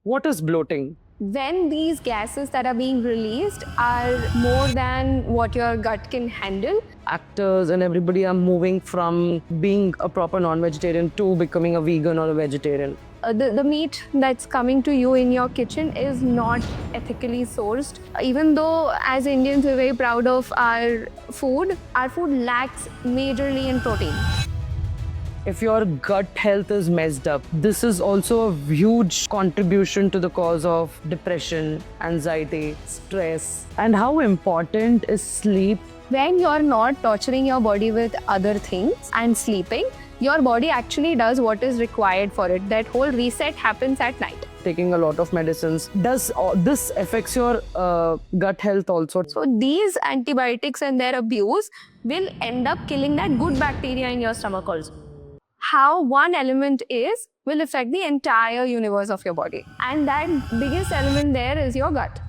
What is bloating? When these gases that are being released are more than what your gut can handle. Actors and everybody are moving from being a proper non-vegetarian to becoming a vegan or a vegetarian. The meat that's coming to you in your kitchen is not ethically sourced. Even though as Indians we're very proud of our food lacks majorly in protein. If your gut health is messed up, this is also a huge contribution to the cause of depression, anxiety, stress. And how important is sleep? When you're not torturing your body with other things and sleeping, your body actually does what is required for it. That whole reset happens at night. Taking a lot of medicines, does this affects your gut health also? So these antibiotics and their abuse will end up killing that good bacteria in your stomach also. How one element is will affect the entire universe of your body. And that biggest element there is your gut.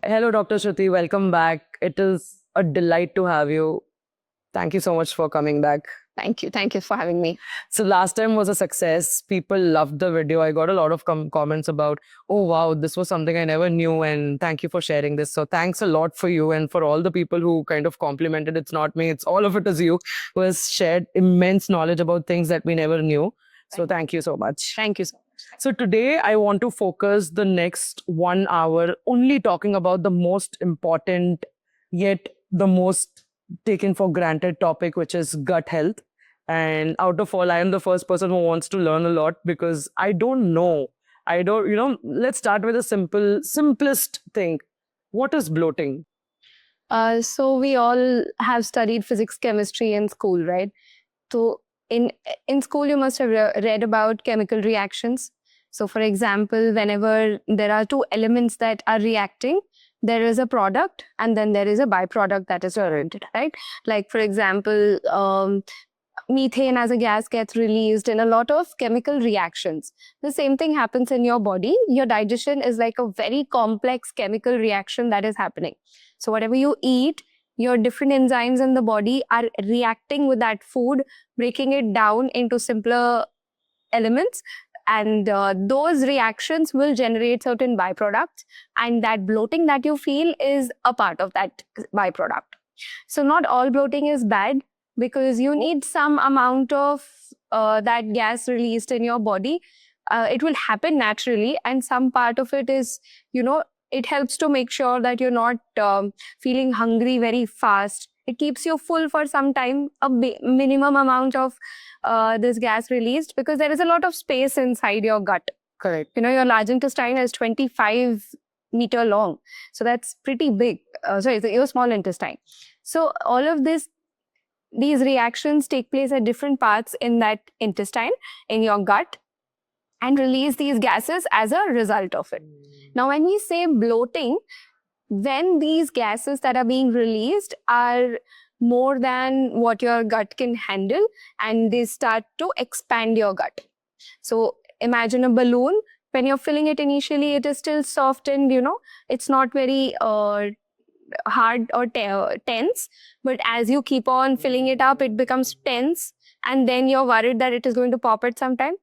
Hello, Dr. Shruti. Welcome back. It is a delight to have you. Thank you so much for coming back. Thank you. Thank you for having me. So last time was a success. People loved the video. I got a lot of comments about, oh, wow, this was something I never knew. And thank you for sharing this. So thanks a lot for you and for all the people who kind of complimented. It's not me. It's all of it is you who has shared immense knowledge about things that we never knew. So thank you so much. Thank you so much. So today I want to focus the next 1 hour only talking about the most important yet the most taken for granted topic, which is gut health. And out of all, I am the first person who wants to learn a lot because I don't know. Let's start with a simplest thing. What is bloating? So we all have studied physics, chemistry in school, right? So in school, you must have read about chemical reactions. So for example, whenever there are two elements that are reacting, there is a product and then there is a byproduct that is generated, right? Like for example, methane as a gas gets released in a lot of chemical reactions. The same thing happens in your body. Your digestion is like a very complex chemical reaction that is happening. So whatever you eat, your different enzymes in the body are reacting with that food, breaking it down into simpler elements. And those reactions will generate certain byproducts. And that bloating that you feel is a part of that byproduct. So not all bloating is bad because you need some amount of that gas released in your body. It will happen naturally. And some part of it is, it helps to make sure that you're not feeling hungry very fast. It keeps you full for some time, a minimum amount of this gas released because there is a lot of space inside your gut. Correct. Your large intestine is 25-meter long. So that's pretty big. Your small intestine. So all of these reactions take place at different parts in that intestine, in your gut, and release these gases as a result of it. Now, when we say bloating, when these gases that are being released are more than what your gut can handle and they start to expand your gut. So imagine a balloon. When you're filling it initially, it is still soft and, it's not very hard or tense. But as you keep on filling it up, it becomes tense. And then you're worried that it is going to pop at some time.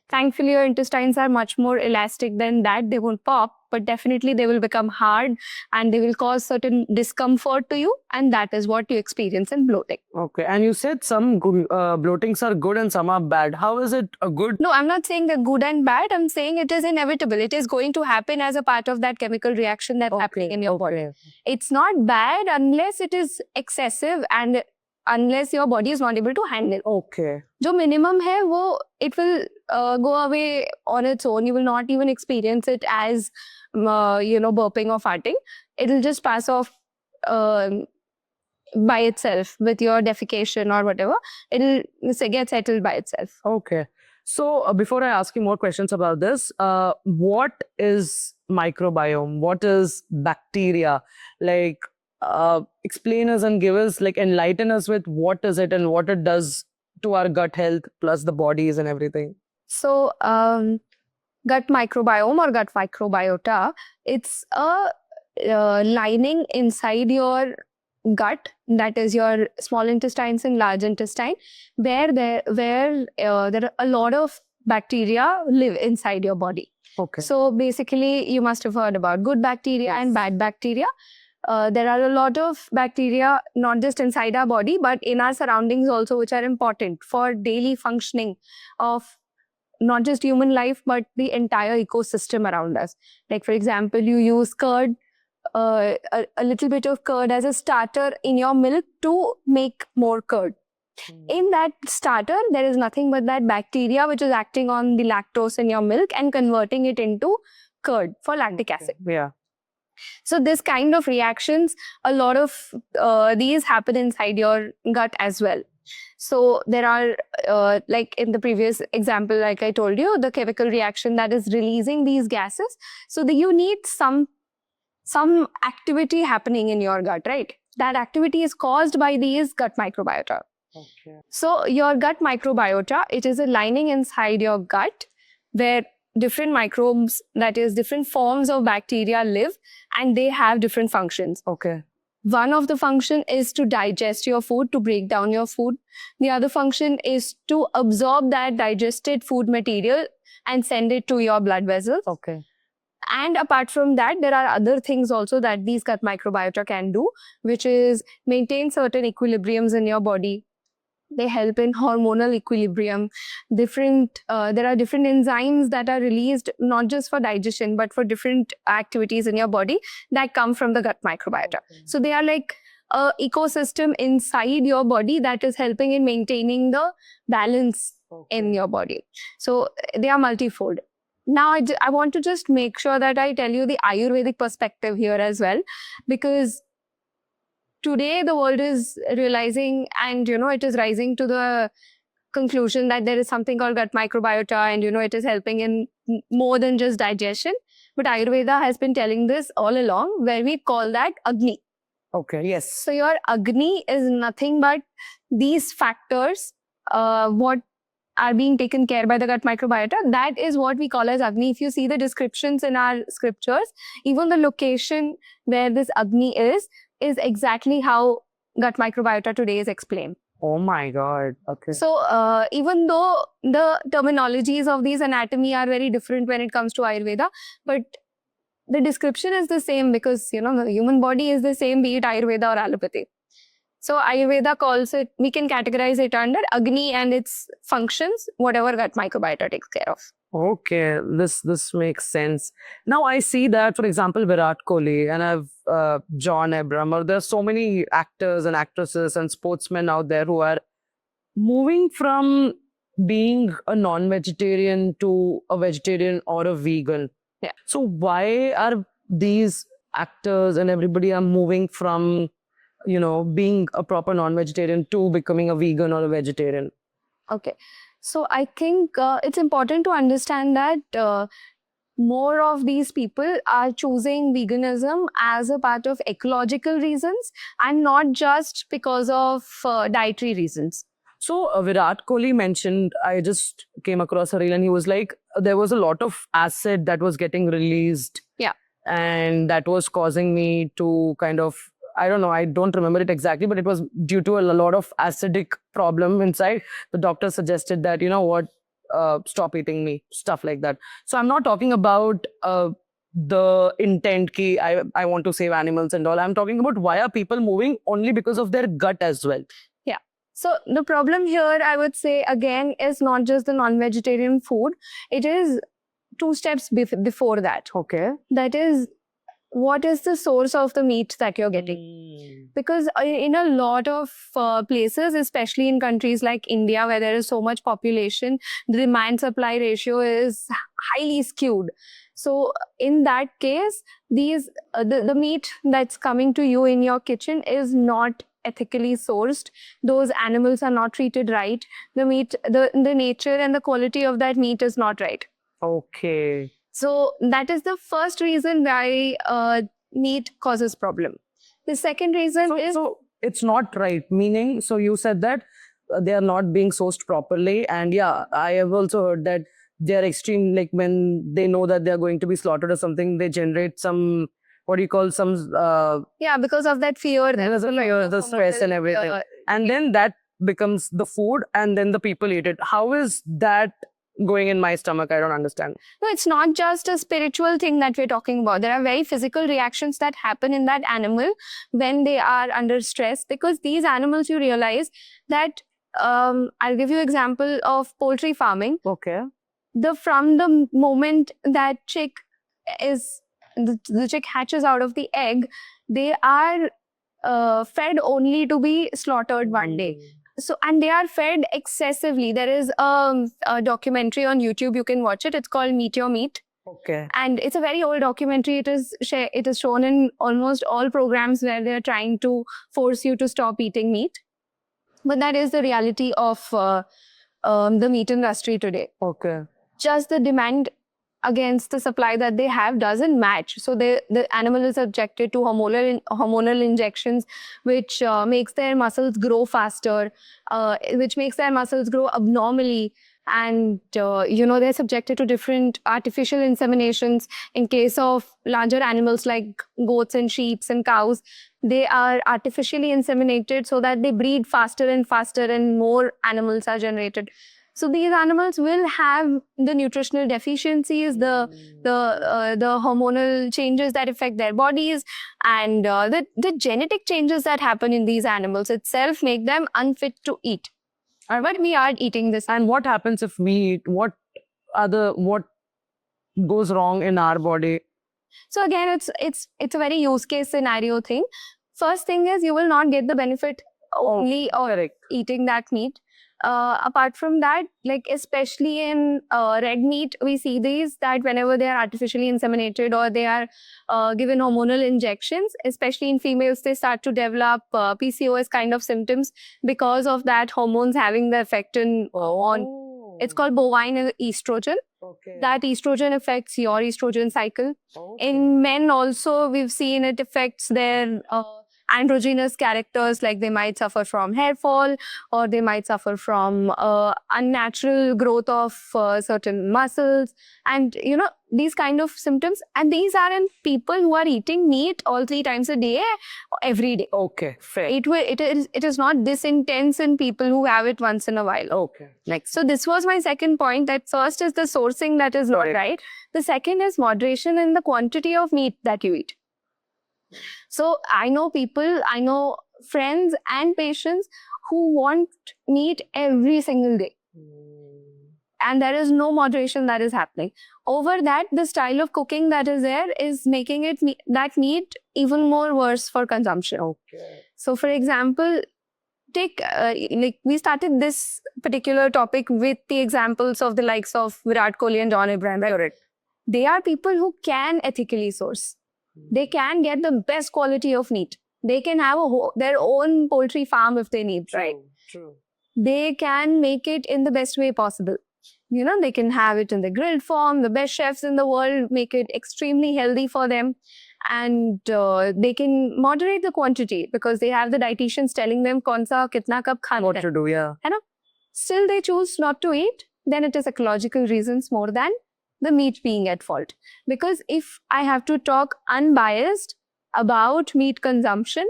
Thankfully, your intestines are much more elastic than that. They won't pop, but definitely they will become hard and they will cause certain discomfort to you. And that is what you experience in bloating. Okay. And you said some bloatings are good and some are bad. How is it a good? No, I'm not saying they're good and bad. I'm saying it is inevitable. It is going to happen as a part of that chemical reaction that's happening in your body. It's not bad unless it is excessive and unless your body is not able to handle. Okay. जो minimum है वो it will go away on its own. You will not even experience it as burping or farting. It will just pass off by itself with your defecation or whatever. It will get settled by itself. Okay. So before I ask you more questions about this, what is microbiome? What is bacteria? Like, explain us and give us, like, enlighten us with what is it and what it does to our gut health plus the bodies and everything. So, gut microbiome or gut microbiota, it's a lining inside your gut, that is your small intestines and large intestine, where there are a lot of bacteria live inside your body. Okay. So basically, you must have heard about good bacteria and bad bacteria. There are a lot of bacteria, not just inside our body, but in our surroundings also, which are important for daily functioning of not just human life, but the entire ecosystem around us. Like, for example, you use curd, a little bit of curd as a starter in your milk to make more curd. In that starter, there is nothing but that bacteria which is acting on the lactose in your milk and converting it into curd for lactic acid. Yeah. So this kind of reactions, a lot of these happen inside your gut as well. So there are, like in the previous example, like I told you, the chemical reaction that is releasing these gases. So you need some activity happening in your gut, right? That activity is caused by these gut microbiota. Okay. So your gut microbiota, it is a lining inside your gut where different microbes, that is different forms of bacteria live, and they have different functions. Okay. One of the function is to digest your food, to break down your food. The other function is to absorb that digested food material and send it to your blood vessels. Okay. And apart from that, there are other things also that these gut microbiota can do, which is maintain certain equilibriums in your body. They help in hormonal equilibrium. There are different enzymes that are released not just for digestion, but for different activities in your body that come from the gut microbiota. Okay. So they are like an ecosystem inside your body that is helping in maintaining the balance in your body. So they are multifold. Now, I want to just make sure that I tell you the Ayurvedic perspective here as well, because today the world is realizing, and it is rising to the conclusion that there is something called gut microbiota, and it is helping in more than just digestion. But Ayurveda has been telling this all along, where we call that Agni. Okay. Yes. So your Agni is nothing but these factors, what are being taken care by the gut microbiota. That is what we call as Agni. If you see the descriptions in our scriptures, even the location where this Agni is exactly how gut microbiota today is explained. Oh my God. Okay. So even though the terminologies of these anatomy are very different when it comes to Ayurveda, but the description is the same, because the human body is the same, be it Ayurveda or allopathy. So Ayurveda calls it, we can categorize it under Agni and its functions, whatever gut microbiota takes care of. Okay, this makes sense. Now I see that, for example, Virat Kohli and I've John Abraham, there's so many actors and actresses and sportsmen out there who are moving from being a non-vegetarian to a vegetarian or a vegan. Yeah. So why are these actors and everybody are moving from, being a proper non-vegetarian to becoming a vegan or a vegetarian? Okay. So I think it's important to understand that more of these people are choosing veganism as a part of ecological reasons and not just because of dietary reasons. So Virat Kohli mentioned, I just came across a reel and he was like, there was a lot of acid that was getting released. Yeah. And that was causing me to kind of, I don't know, I don't remember it exactly, but it was due to a lot of acidic problem inside. The doctor suggested that, stop eating meat, stuff like that. So I'm not talking about the intent ki I want to save animals and all. I'm talking about why are people moving only because of their gut as well. Yeah. So the problem here, I would say, again, is not just the non-vegetarian food. It is 2 steps before that. Okay. That is, what is the source of the meat that you're getting? Because in a lot of places, especially in countries like India, where there is so much population, the demand-supply ratio is highly skewed. So in that case, the meat that's coming to you in your kitchen is not ethically sourced. Those animals are not treated right. The meat, the nature and the quality of that meat is not right. Okay. So that is the first reason why meat causes problem. The second reason is... So it's not right, meaning, so you said that they are not being sourced properly. And yeah, I have also heard that they are extreme, like when they know that they are going to be slaughtered or something, they generate some what do you call, some Yeah, because of that fear. the stress and everything. And then that becomes the food, and then the people eat it. How is that going in my stomach? I don't understand. No, it's not just a spiritual thing that we're talking about. There are very physical reactions that happen in that animal when they are under stress, because these animals, you realize that, I'll give you example of poultry farming. Okay. From the moment that the chick hatches out of the egg, they are fed only to be slaughtered one day. So, and they are fed excessively. There is a documentary on YouTube, you can watch it. It's called Meet Your Meat. Okay. And it's a very old documentary. It is shown in almost all programs where they're trying to force you to stop eating meat. But that is the reality of the meat industry today. Okay. Just the demand against the supply that they have doesn't match. So the animal is subjected to hormonal injections, which makes their muscles grow faster, which makes their muscles grow abnormally. And, they're subjected to different artificial inseminations. In case of larger animals like goats and sheep and cows, they are artificially inseminated so that they breed faster and faster and more animals are generated. So these animals will have the nutritional deficiencies, the hormonal changes that affect their bodies, and the genetic changes that happen in these animals itself make them unfit to eat. But we are eating this. And what happens if we eat? What goes wrong in our body? So again, it's a very use case scenario thing. First thing is, you will not get the benefit only of eating that meat. Apart from that, like especially in red meat, we see these that whenever they are artificially inseminated or they are given hormonal injections, especially in females, they start to develop PCOS kind of symptoms because of that hormones having the effect on. It's called bovine estrogen. Okay. That estrogen affects your estrogen cycle. Okay. In men also, we've seen it affects their androgynous characters, like they might suffer from hair fall, or they might suffer from unnatural growth of certain muscles, and these kind of symptoms. And these are in people who are eating meat all 3 times a day, every day. Okay, fair. It is not this intense in people who have it once in a while. Okay. So this was my second point, that first is the sourcing that is not right. The second is moderation in the quantity of meat that you eat. So I know friends and patients who want meat every single day. And there is no moderation that is happening. Over that, the style of cooking that is there is making that meat even more worse for consumption. Okay. So for example, take we started this particular topic with the examples of the likes of Virat Kohli and John Abraham. Correct. They are people who can ethically source. They can get the best quality of meat. They can have their own poultry farm if they need, right? True. They can make it in the best way possible. They can have it in the grilled form. The best chefs in the world make it extremely healthy for them. And they can moderate the quantity because they have the dietitians telling them kaunsa kitna kab khana What to do, yeah. Still they choose not to eat, then it is ecological reasons more than the meat being at fault. Because if I have to talk unbiased about meat consumption,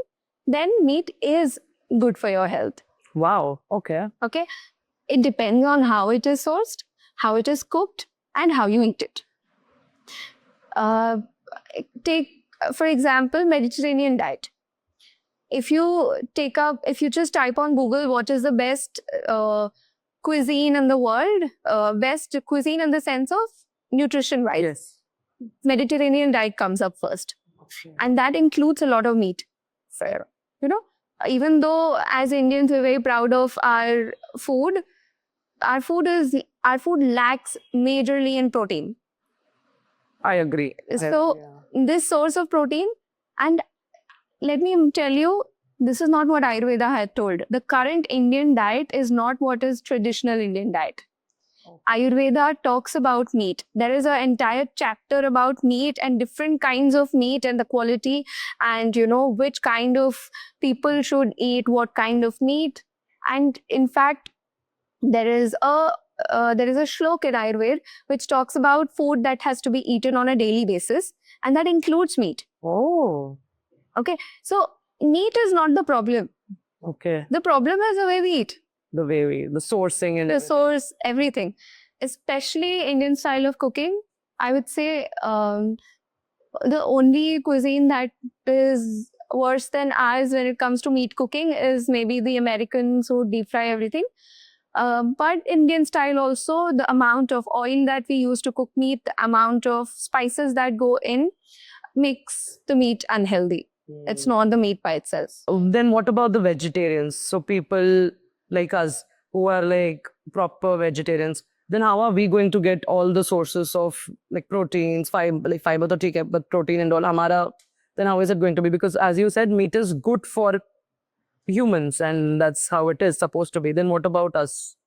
then meat is good for your health. Wow. Okay. Okay. It depends on how it is sourced, how it is cooked, and how you eat it. Take, for example, Mediterranean diet. If you just type on Google what is the best cuisine in the world, best cuisine in the sense of nutrition-wise, Yes. Mediterranean diet comes up first. Okay. And that includes a lot of meat. Fair. Even though as Indians we're very proud of our food lacks majorly in protein. I agree. So this source of protein, and let me tell you, this is not what Ayurveda had told. The current Indian diet is not what is traditional Indian diet. Ayurveda talks about meat. There is an entire chapter about meat and different kinds of meat and the quality and, which kind of people should eat what kind of meat. And in fact, there is a there is a shlok in Ayurveda which talks about food that has to be eaten on a daily basis, and that includes meat. Oh, So meat is not the problem. okay. The problem is the way we eat, The sourcing and the everything. source, everything. Especially Indian style of cooking, I would say the only cuisine that is worse than ours when it comes to meat cooking is maybe the Americans who deep fry everything. But Indian style also, the amount of oil that we use to cook meat, the amount of spices that go in makes the meat unhealthy. It's not the meat by itself. Then what about the vegetarians? So people like us who are like proper vegetarians, then how are we going to get all the sources of like proteins, fiber to take but protein and all? Then how is it going to be? Because as you said, meat is good for humans and that's how it is supposed to be. Then what about us?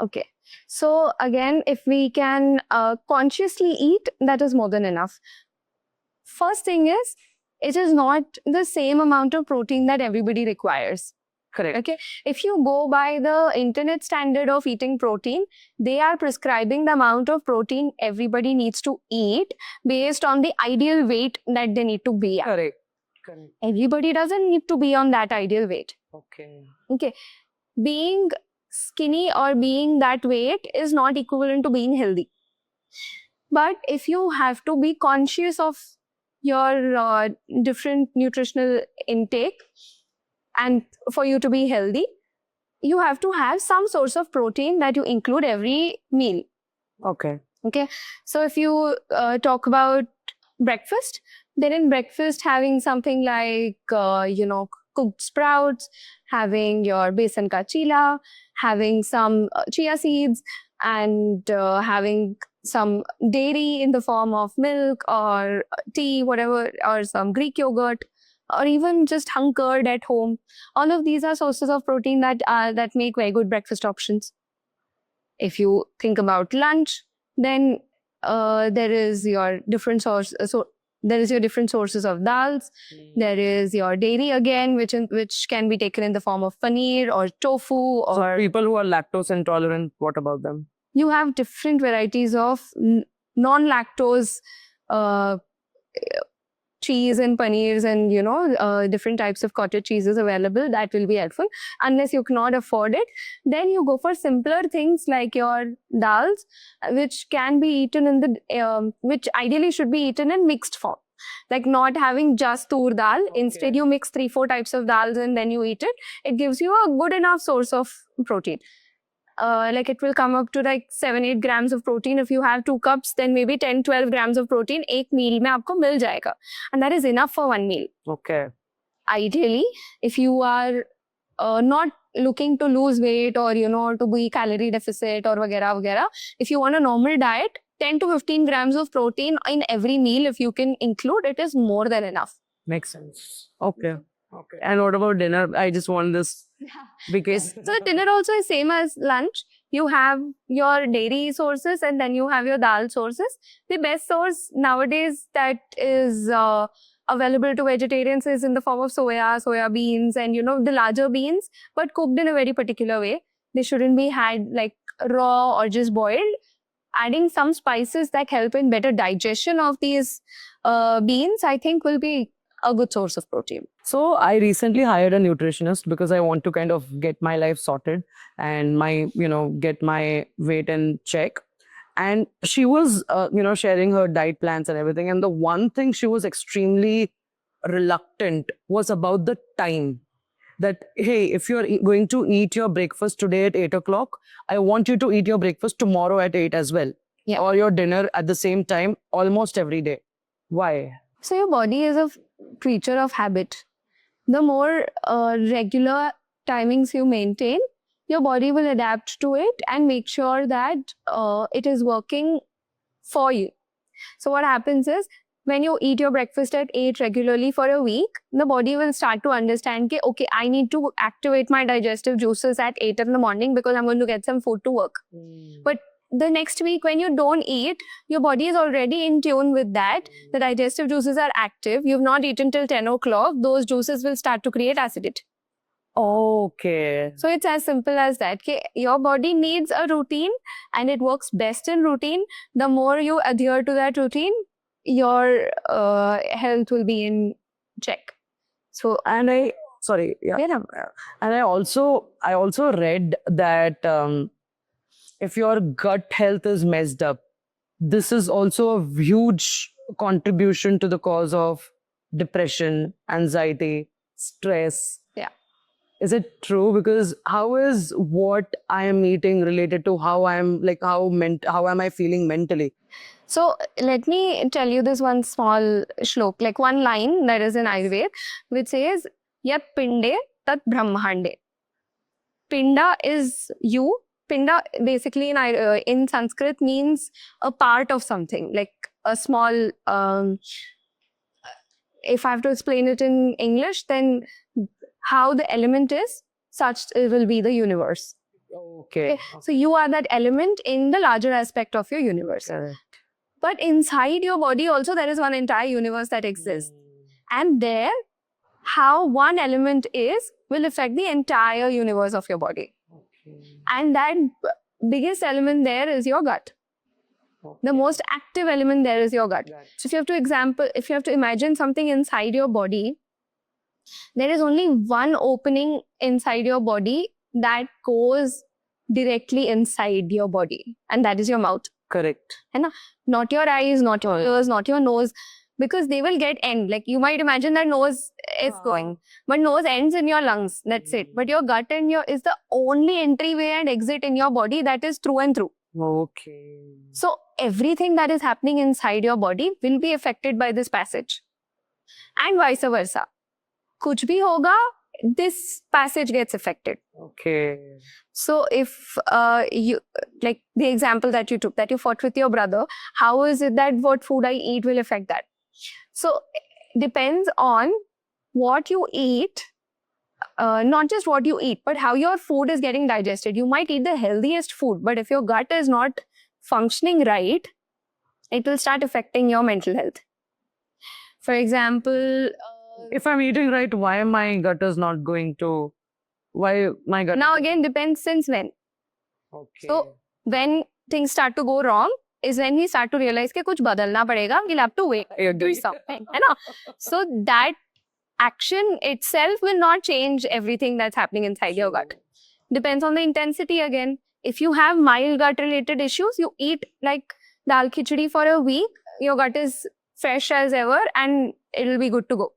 Okay. So again, if we can consciously eat, that is more than enough. First thing is, it is not the same amount of protein that everybody requires. Correct. Okay. If you go by the internet standard of eating protein, they are prescribing the amount of protein everybody needs to eat based on the ideal weight that they need to be at. Correct. Everybody doesn't need to be on that ideal weight. Okay. Being skinny or being that weight is not equivalent to being healthy. But if you have to be conscious of your different nutritional intake, and for you to be healthy, you have to have some source of protein that you include every meal. Okay. So if you talk about breakfast, then in breakfast having something like, cooked sprouts, having your besan ka chila, having some chia seeds, and having some dairy in the form of milk or tea, whatever, or some Greek yogurt, or even just hung curd at home. All of these are sources of protein that make very good breakfast options. If you think about lunch, then there is your different source. So there is your different sources of dals. There is your dairy again, which can be taken in the form of paneer or tofu. Or So people who are lactose intolerant, what about them? You have different varieties of non-lactose cheese and paneers and different types of cottage cheeses available that will be helpful. Unless you cannot afford it, then you go for simpler things like your dals, which can be eaten in the which ideally should be eaten in mixed form, like not having just tur dal. Instead you mix 3-4 types of dals and then you eat it. It gives you a good enough source of protein. Like it will come up to like 7-8 grams of protein. If you have 2 cups, then maybe 10-12 grams of protein एक meal में आपको मिल जाएगा, and that is enough for one meal. Okay. Ideally, if you are not looking to lose weight or to be calorie deficit or वगैरह, if you want a normal diet, 10 to 15 grams of protein in every meal, if you can include, it is more than enough. Makes sense. Okay. And what about dinner? I just want this because So dinner also is same as lunch. You have your dairy sources and then you have your dal sources. The best source nowadays that is available to vegetarians is in the form of soya beans and the larger beans, but cooked in a very particular way. They shouldn't be had like raw or just boiled. Adding some spices that help in better digestion of these beans, I think will be a good source of protein. So I recently hired a nutritionist because I want to kind of get my life sorted and get my weight in check. And she was, sharing her diet plans and everything. And the one thing she was extremely reluctant was about the time. That, hey, if you're going to eat your breakfast today at 8 o'clock, I want you to eat your breakfast tomorrow at 8 as well. Yeah. Or your dinner at the same time almost every day. Why? So your body is a creature of habit. The more regular timings you maintain, your body will adapt to it and make sure that it is working for you. So what happens is, when you eat your breakfast at 8 regularly for a week, the body will start to understand that, okay, I need to activate my digestive juices at 8 in the morning because I'm going to get some food to work. But the next week when you don't eat, your body is already in tune with that. The digestive juices are active. You've not eaten till 10 o'clock. Those juices will start to create acidity. Okay. So it's as simple as that. Your body needs a routine and it works best in routine. The more you adhere to that routine, your health will be in check. So, And sorry, yeah. yeah. And I also read that if your gut health is messed up, this is also a huge contribution to the cause of depression, anxiety, stress. Yeah. Is it true? Because how is what I am eating related to how how am I feeling mentally? So let me tell you this one small shlok, like one line that is in Ayurveda, which says, Yat pinde tat brahmande. Pinda is you. Pinda basically in Sanskrit means a part of something, like a small. If I have to explain it in English, then how the element is, such it will be the universe. Okay. So you are that element in the larger aspect of your universe. Correct. But inside your body also there is one entire universe that exists. And there, how one element is will affect the entire universe of your body. Okay. And that biggest element there is your gut. The most active element there is your gut. So if you have to imagine something inside your body, there is only one opening inside your body that goes directly inside your body, and that is your mouth. Correct. Not your eyes, not your ears, not your nose, because they will get end. Like you might imagine that nose is going, but nose ends in your lungs. That's it. But your gut and is the only entryway and exit in your body that is through and through. Okay. So everything that is happening inside your body will be affected by this passage, and vice versa. Kuch bhi hoga, this passage gets affected. Okay. So if you, like the example that you took, that you fought with your brother, how is it that what food I eat will affect that? So depends on what you eat, not just what you eat, but how your food is getting digested. You might eat the healthiest food, but if your gut is not functioning right, it will start affecting your mental health. For example, If I'm eating right, why my gut is not going to? Why my gut? Now again, depends since when. Okay. So when things start to go wrong is when we start to realize कि कुछ बदलना पड़ेगा. We'll have to wait. Do something, है ना? So that action itself will not change everything that's happening inside your gut. Depends on the intensity again. If you have mild gut related issues, you eat like dal khichdi for a week, your gut is fresh as ever and it'll be good to go.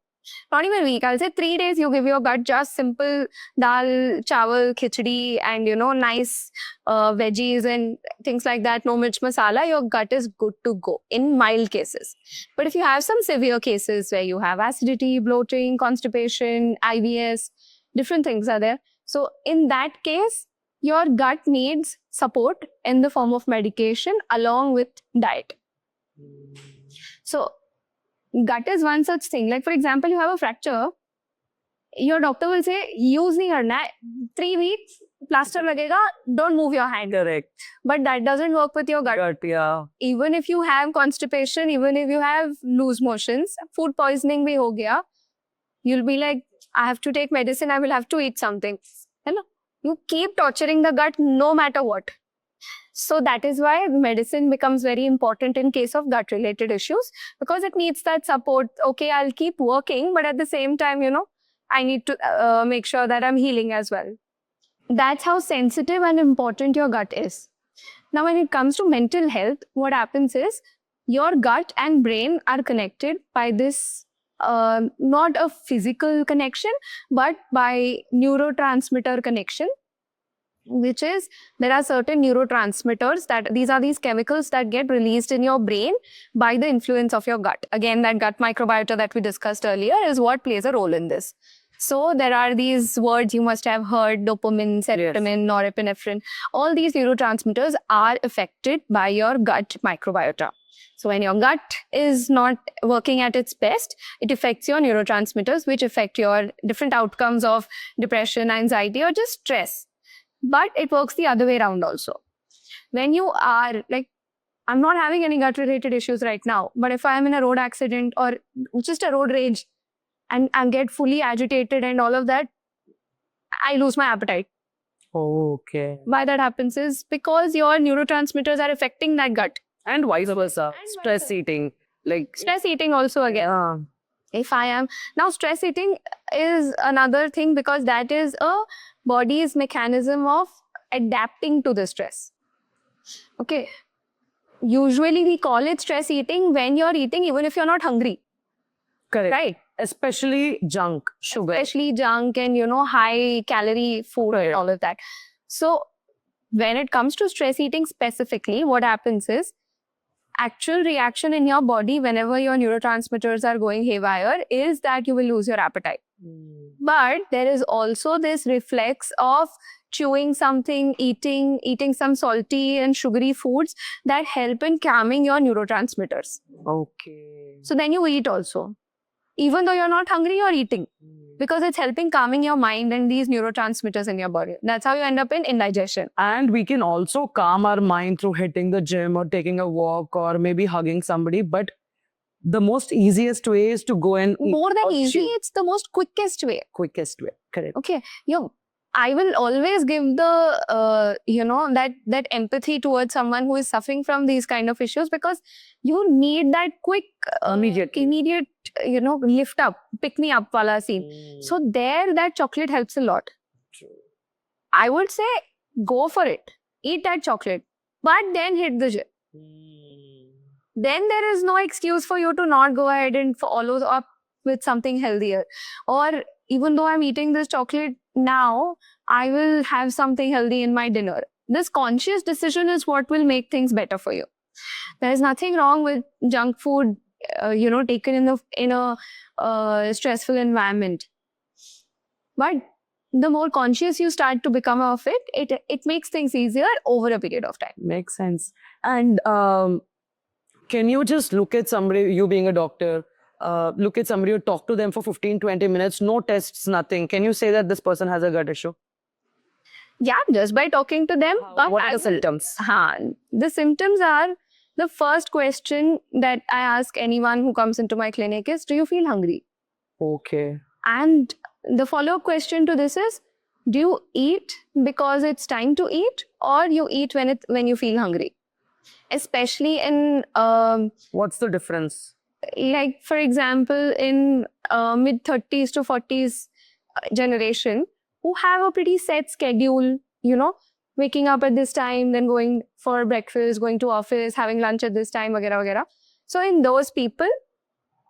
Not even a week, I'll say 3 days you give your gut just simple dal, chawal, khichdi and nice veggies and things like that, no mirch masala, your gut is good to go in mild cases. But if you have some severe cases where you have acidity, bloating, constipation, IBS, different things are there. So in that case, your gut needs support in the form of medication along with diet. So gut is one such thing. Like for example, you have a fracture, your doctor will say, use nahi karna hai. 3 weeks, plaster lagega, don't move your hand. Correct. But that doesn't work with your gut. Yeah. Even if you have constipation, even if you have loose motions, food poisoning bhi ho gaya, you'll be like, I have to take medicine, I will have to eat something. You keep torturing the gut no matter what. So that is why medicine becomes very important in case of gut related issues, because it needs that support. Okay, I'll keep working, but at the same time, I need to make sure that I'm healing as well. That's how sensitive and important your gut is. Now, when it comes to mental health, what happens is your gut and brain are connected by this, not a physical connection, but by neurotransmitter connection, which is there are certain neurotransmitters that these chemicals that get released in your brain by the influence of your gut. Again, that gut microbiota that we discussed earlier is what plays a role in this. So there are these words you must have heard: dopamine, serotonin, norepinephrine. All these neurotransmitters are affected by your gut microbiota. So when your gut is not working at its best, it affects your neurotransmitters, which affect your different outcomes of depression, anxiety, or just stress. But it works the other way around also. When you are like, I'm not having any gut related issues right now, but if I am in a road accident or just a road rage and get fully agitated and all of that, I lose my appetite. Okay. Why that happens is because your neurotransmitters are affecting that gut. And vice versa. vice Stress versa. eating. Like, Stress eating also again. yeah. If I am now, stress eating is another thing because that is a body's mechanism of adapting to the stress. Okay. Usually we call it stress eating when you're eating even if you're not hungry, Correct. right? Especially junk, sugar. Especially junk and high calorie food and all of that. So when it comes to stress eating specifically, what happens is actual reaction in your body whenever your neurotransmitters are going haywire is that you will lose your appetite. But there is also this reflex of chewing something, eating some salty and sugary foods that help in calming your neurotransmitters. Okay. So then you eat also. Even though you're not hungry, you're eating because it's helping calming your mind and these neurotransmitters in your body. That's how you end up in indigestion. And we can also calm our mind through hitting the gym or taking a walk or maybe hugging somebody. But the most easiest way is to go and eat More than or easy, chew. it's the most quickest way. Quickest way. Correct. Okay, I will always give the that empathy towards someone who is suffering from these kind of issues because you need that quick immediate lift up, pick me up wala scene. So there that chocolate helps a lot. True. I would say go for it, eat that chocolate, but then hit the gym. Then there is no excuse for you to not go ahead and follow up with something healthier. Or even though I'm eating this chocolate now, I will have something healthy in my dinner. This conscious decision is what will make things better for you. There is nothing wrong with junk food, taken in a stressful environment. But the more conscious you start to become of it makes things easier over a period of time. Makes sense. And can you just look at somebody, you being a doctor, look at somebody, you talk to them for 15-20 minutes, no tests, nothing. Can you say that this person has a gut issue? Yeah, just by talking to them. But What are the symptoms? The symptoms are, the first question that I ask anyone who comes into my clinic is, do you feel hungry? Okay. And the follow-up question to this is, do you eat because it's time to eat, or you eat when you feel hungry? Especially in What's the difference? like, for example, in mid-30s to 40s generation who have a pretty set schedule, waking up at this time, then going for breakfast, going to office, having lunch at this time, vagera, vagera. So in those people,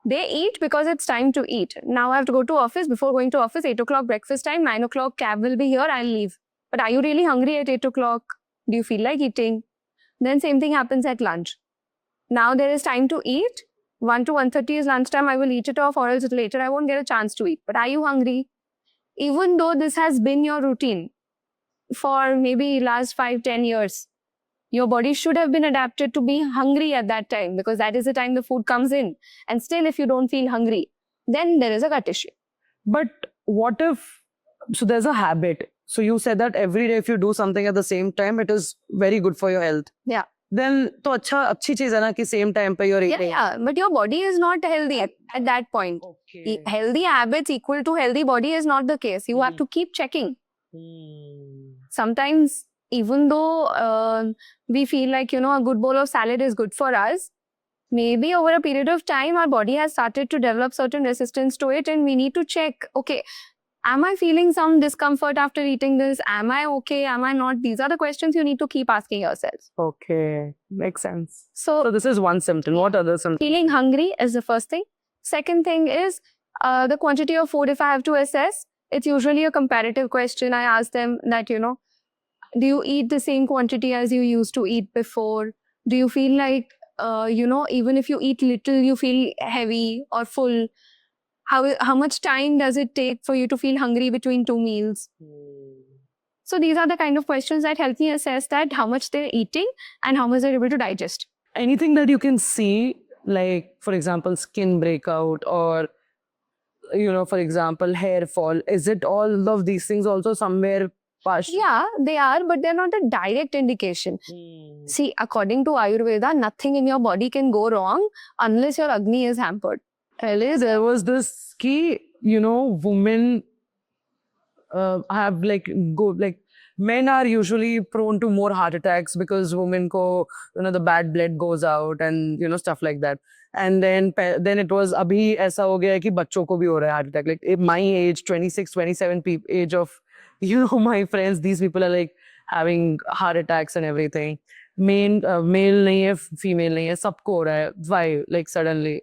they eat because it's time to eat. Now I have to go to office. Before going to office, 8 o'clock breakfast time, 9 o'clock cab will be here, I'll leave. But are you really hungry at 8 o'clock? Do you feel like eating? Then same thing happens at lunch. Now there is time to eat. 1 to 1:30 is lunchtime. I will eat it off, or else later I won't get a chance to eat. But are you hungry? Even though this has been your routine for maybe last 5-10 years, your body should have been adapted to be hungry at that time because that is the time the food comes in. And still, if you don't feel hungry, then there is a gut issue. But what if, so there's a habit. So you said that every day if you do something at the same time, it is very good for your health. Yeah. Then to अच्छी चीज है ना कि same time पे you're eating. Yeah, but your body is not healthy at that point. Okay. Healthy habits equal to healthy body is not the case. You have to keep checking. Sometimes, even though we feel like, a good bowl of salad is good for us, maybe over a period of time, our body has started to develop certain resistance to it, and we need to check, okay, am I feeling some discomfort after eating this? Am I okay? Am I not? These are the questions you need to keep asking yourselves. Okay, makes sense. So So this is one symptom. What other symptoms? feeling hungry is the first thing. Second thing is the quantity of food. If I have to assess, it's usually a comparative question. I ask them that, do you eat the same quantity as you used to eat before? Do you feel like, even if you eat little, you feel heavy or full? How much time does it take for you to feel hungry between 2 meals? So these are the kind of questions that help me assess that how much they're eating and how much they're able to digest. Anything that you can see, like, for example, skin breakout or, for example, hair fall. Is it all of these things also somewhere partial? Yeah, they are, but they're not a direct indication. See, according to Ayurveda, nothing in your body can go wrong unless your Agni is hampered. There was this key, women have men are usually prone to more heart attacks because women ko, the bad blood goes out and stuff like that. And then it was abhi aisa ho gaya hai ki bachcho ko bhi ho raha hai heart attack. Like in my age, 26, 27 age of my friends, these people are like having heart attacks and everything. Male nahi hai, female nahi hai, sabko ho raha hai. Why? Like suddenly,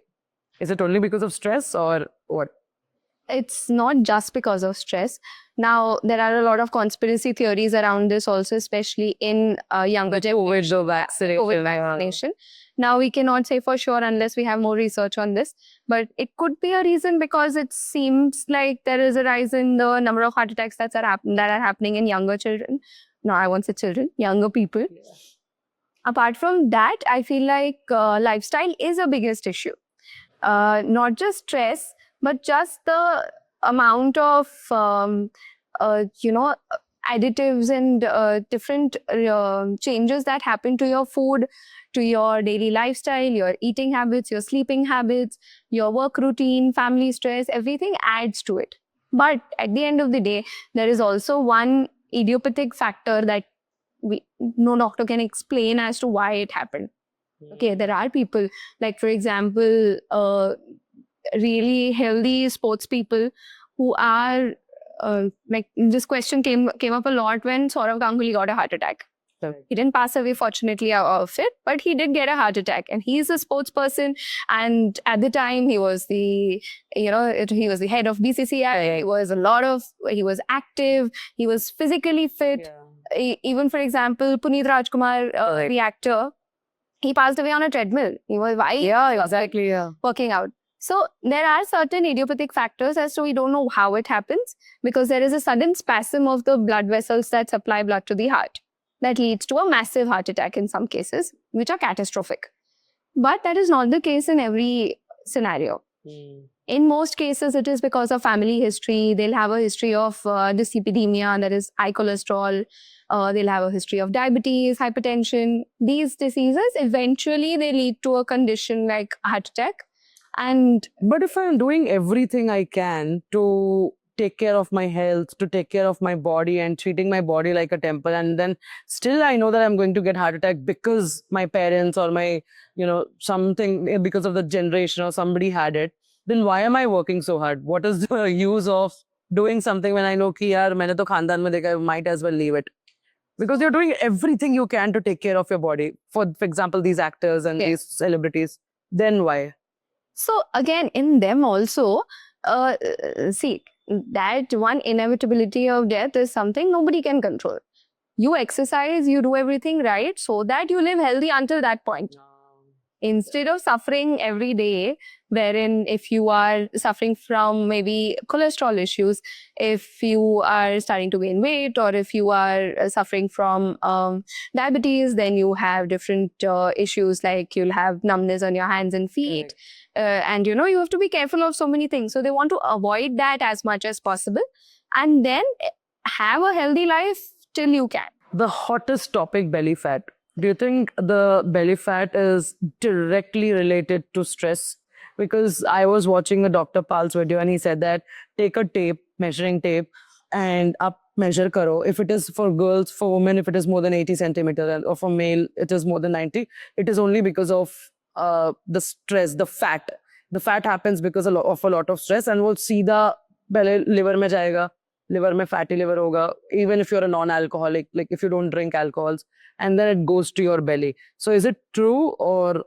is it only because of stress or what? It's not just because of stress. Now, there are a lot of conspiracy theories around this also, especially in younger COVID vaccination. Now, we cannot say for sure unless we have more research on this, but it could be a reason because it seems like there is a rise in the number of heart attacks that are happening in younger children. No, I won't say children, younger people. Yeah. Apart from that, I feel like lifestyle is the biggest issue. Not just stress, but just the amount of additives and different changes that happen to your food, to your daily lifestyle, your eating habits, your sleeping habits, your work routine, family stress, everything adds to it. But at the end of the day, there is also one idiopathic factor that no doctor can explain as to why it happened. Okay, there are people, like for example, really healthy sports people who are like this question came up a lot when Saurav Ganguly got a heart attack. He didn't pass away, fortunately, of it, but he did get a heart attack. And he's a sports person. And at the time, he was the head of BCCI. He was active. He was physically fit. Yeah. Even, for example, Puneet Rajkumar, the actor, he passed away on a treadmill. He was working out. So there are certain idiopathic factors as to we don't know how it happens, because there is a sudden spasm of the blood vessels that supply blood to the heart that leads to a massive heart attack in some cases, which are catastrophic. But that is not the case in every scenario. In most cases, it is because of family history. They'll have a history of dyslipidemia, that is high cholesterol. They'll have a history of diabetes, hypertension. These diseases, eventually they lead to a condition like heart attack. But if I'm doing everything I can to take care of my health, to take care of my body and treating my body like a temple, and then still I know that I'm going to get heart attack because my parents or my, something, because of the generation or somebody had it, then why am I working so hard? What is the use of doing something when I know ki yaar, maine to khandan mein dekha, I might as well leave it? Because you're doing everything you can to take care of your body. For example, these actors and these celebrities, then why? So again, in them also, see, that one inevitability of death is something nobody can control. You exercise, you do everything right so that you live healthy until that point. Instead of suffering every day, wherein if you are suffering from maybe cholesterol issues, if you are starting to gain weight, or if you are suffering from diabetes, then you have different issues, like you'll have numbness on your hands and feet. And you have to be careful of so many things. So they want to avoid that as much as possible and then have a healthy life till you can. The hottest topic, belly fat. Do you think the belly fat is directly related to stress? Because I was watching a Dr. Pal's video and he said that take a tape, measuring tape, and up measure karo. If it is for girls, for women, if it is more than 80 centimeters, or for male, it is more than 90. It is only because of the stress, the fat. The fat happens because of a lot of stress, and we'll see the belly liver mein jayega. Liver mein fatty liver hoga, even if you're a non-alcoholic, like if you don't drink alcohols, and then it goes to your belly. So is it true, or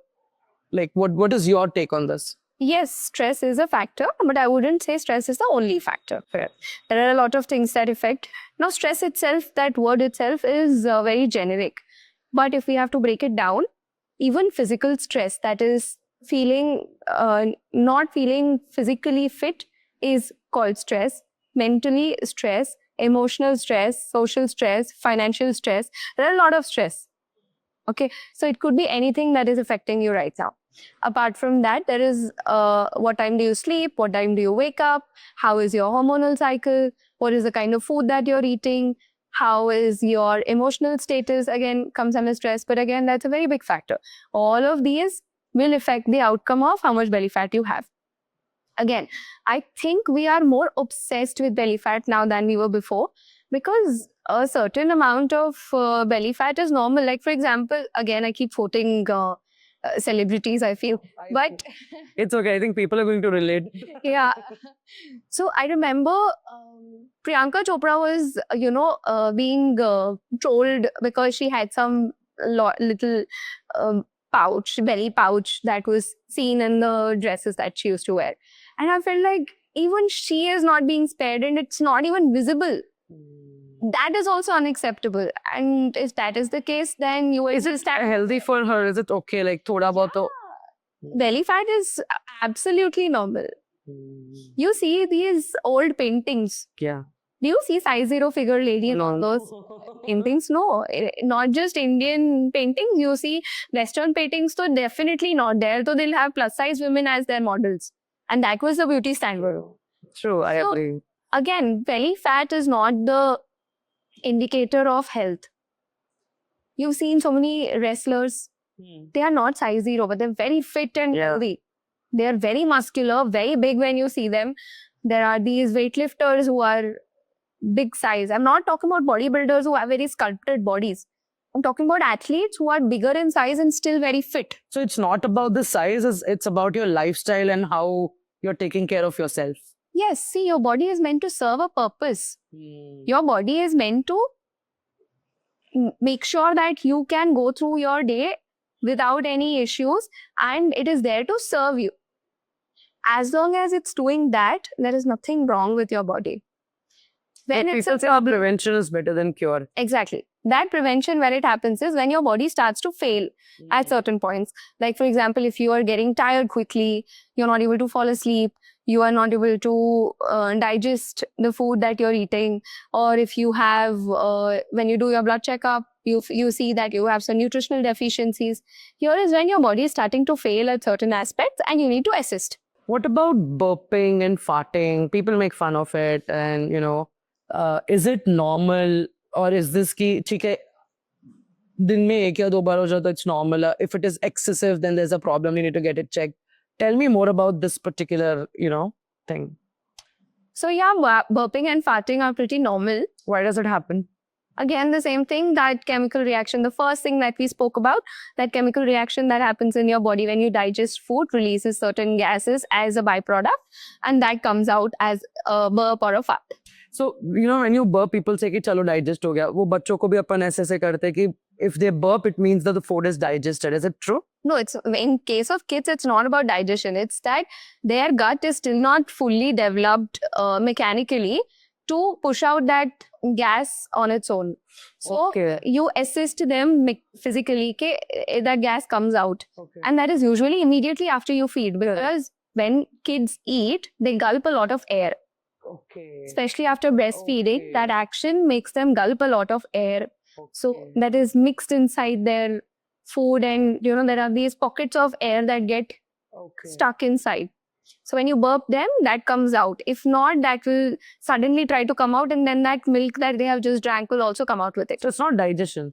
like what is your take on this? Yes, stress is a factor, but I wouldn't say stress is the only factor. Fair. There are a lot of things that affect. Now, stress itself, that word itself is very generic. But if we have to break it down, even physical stress, that is not feeling physically fit, is called stress. Mentally stress, emotional stress, social stress, financial stress. There are a lot of stress. Okay, so it could be anything that is affecting you right now. Apart from that, there is what time do you sleep, what time do you wake up, how is your hormonal cycle, what is the kind of food that you're eating, how is your emotional status, again, comes under stress. But again, that's a very big factor. All of these will affect the outcome of how much belly fat you have. again, I think we are more obsessed with belly fat now than we were before, because a certain amount of belly fat is normal. Like, for example, again, I keep quoting celebrities, I feel. But It's okay. I think people are going to relate. yeah. So I remember Priyanka Chopra was, being trolled because she had some little belly pouch that was seen in the dresses that she used to wear. And I felt like even she is not being spared and it's not even visible. That is also unacceptable. And if that is the case, then you Is it healthy for her? Is it okay? Like, thoda bahut belly fat is absolutely normal. You see these old paintings. Yeah. Do you see size 0 figure lady in all those paintings? No, not just Indian paintings. You see Western paintings, so definitely not there. So they'll have plus size women as their models. And that was the beauty standard. True, I So, agree. Again, belly fat is not the indicator of health. You've seen so many wrestlers, they are not size 0, but they're very fit and Yeah. healthy. They are very muscular, very big when you see them. There are these weightlifters who are big size. I'm not talking about bodybuilders who have very sculpted bodies. I'm talking about athletes who are bigger in size and still very fit. So it's not about the size, it's about your lifestyle and how you're taking care of yourself. Yes, see, your body is meant to serve a purpose. Your body is meant to make sure that you can go through your day without any issues, and it is there to serve you. As long as it's doing that, there is nothing wrong with your body. When But it's people say prevention is better than cure. Exactly. That prevention, when it happens, is when your body starts to fail at certain points. Like, for example, if you are getting tired quickly, you're not able to fall asleep, you are not able to digest the food that you're eating, or if you have, when you do your blood checkup, you see that you have some nutritional deficiencies. Here is when your body is starting to fail at certain aspects and you need to assist. What about burping and farting? People make fun of it, and is it normal, or is this ki theek hai, दिन में एक या दो बार हो जाता है, it's normal. If it is excessive, then there's a problem. You need to get it checked. Tell me more about this particular, thing. So yeah, burping and farting are pretty normal. Why does it happen? Again, the same thing, that chemical reaction. The first thing that we spoke about, that chemical reaction that happens in your body when you digest food, releases certain gases as a byproduct, and that comes out as a burp or a fart. So, when you burp, people say कि चलो digest हो गया. वो बच्चों को भी अपन ऐसे करते हैं कि if they burp, it means that the food is digested. Is it true? No, it's in case of kids, it's not about digestion. It's that their gut is still not fully developed mechanically to push out that gas on its own. So Okay. you assist them physically, that gas comes out. Okay. And that is usually immediately after you feed, because when kids eat, they gulp a lot of air. Okay. Especially after breastfeeding, Okay. that action makes them gulp a lot of air. So Okay. that is mixed inside their food, and there are these pockets of air that get Okay. stuck inside. So when you burp them, that comes out. If not, that will suddenly try to come out, and then that milk that they have just drank will also come out with it. So it's not digestion.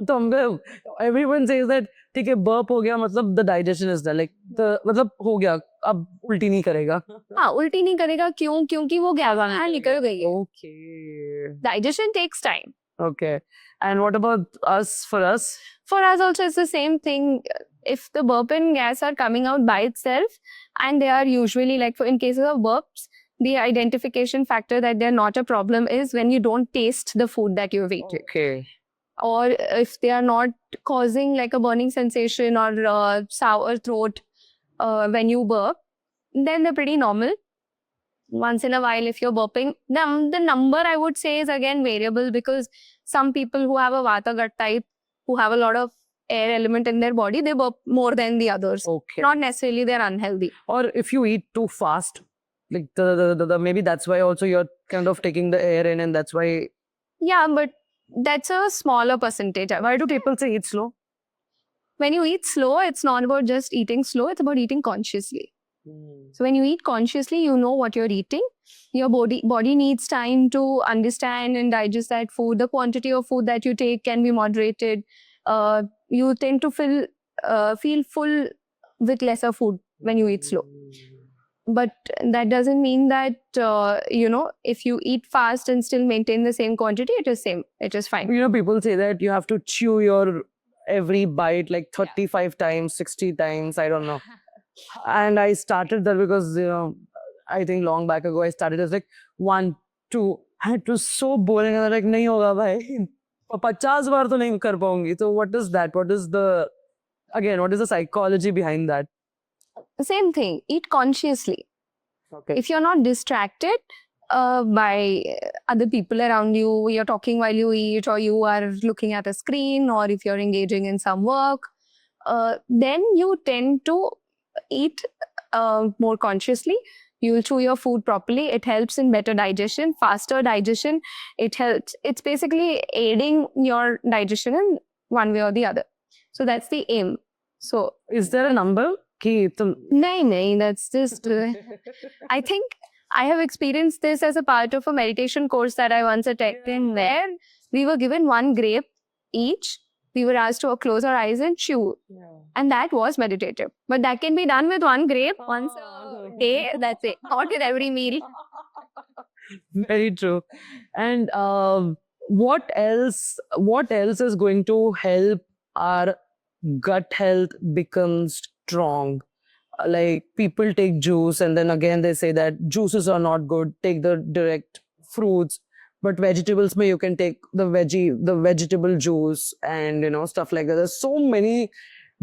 तो everyone says that ठीक है burp हो गया मतलब the digestion is done, like the मतलब हो गया अब उल्टी नहीं करेगा. हाँ, उल्टी नहीं करेगा क्यों? क्योंकि वो गैस बाहर निकल गई है. Okay. Digestion takes time. Okay. And what about us? For us? For us also, it's the same thing. If the burp and gas are coming out by itself, and they are usually, like in cases of burps, the identification factor that they're not a problem is when you don't taste the food that you've eaten. Okay. Or if they are not causing like a burning sensation or sour throat when you burp, then they're pretty normal. Once in a while, if you're burping, the number I would say is again variable, because some people who have a Vata gut type, who have a lot of air element in their body, they burp more than the others. Okay. Not necessarily they're unhealthy. Or if you eat too fast, like maybe that's why also you're kind of taking the air in, and that's why. Yeah, but that's a smaller percentage. Why do people say eat slow? When you eat slow, it's not about just eating slow, it's about eating consciously. So when you eat consciously, you know what you're eating. Your body needs time to understand and digest that food. The quantity of food that you take can be moderated. You tend to feel full with lesser food when you eat slow. but that doesn't mean that, if you eat fast and still maintain the same quantity, it is same. It is fine. You know, people say that you have to chew your every bite like 35 times, 60 times, I don't know. And I started that because, I think long back ago, I started as like 1, 2, and it was so boring. And I'm like, nahi hoga bhai. 50 बार तो नहीं कर पाऊंगी. So what is that? What is the psychology behind that? Same thing. Eat consciously. Okay. If you're not distracted by other people around you, you're talking while you eat, or you are looking at a screen, or if you're engaging in some work, then you tend to eat more consciously. You will chew your food properly. It helps in better digestion, faster digestion. It's basically aiding your digestion in one way or the other. So that's the aim. So is there a number? No, that's just. I think I have experienced this as a part of a meditation course that I once attended, where we were given 1 grape each. We were asked to close our eyes and chew. And that was meditative. But that can be done with 1 grape once a day. That's it. Not with every meal. Very true. And what else is going to help our gut health become strong? Like, people take juice and then again they say that juices are not good. Take the direct fruits. But vegetables, you can take the vegetable juice and, stuff like that. There's so many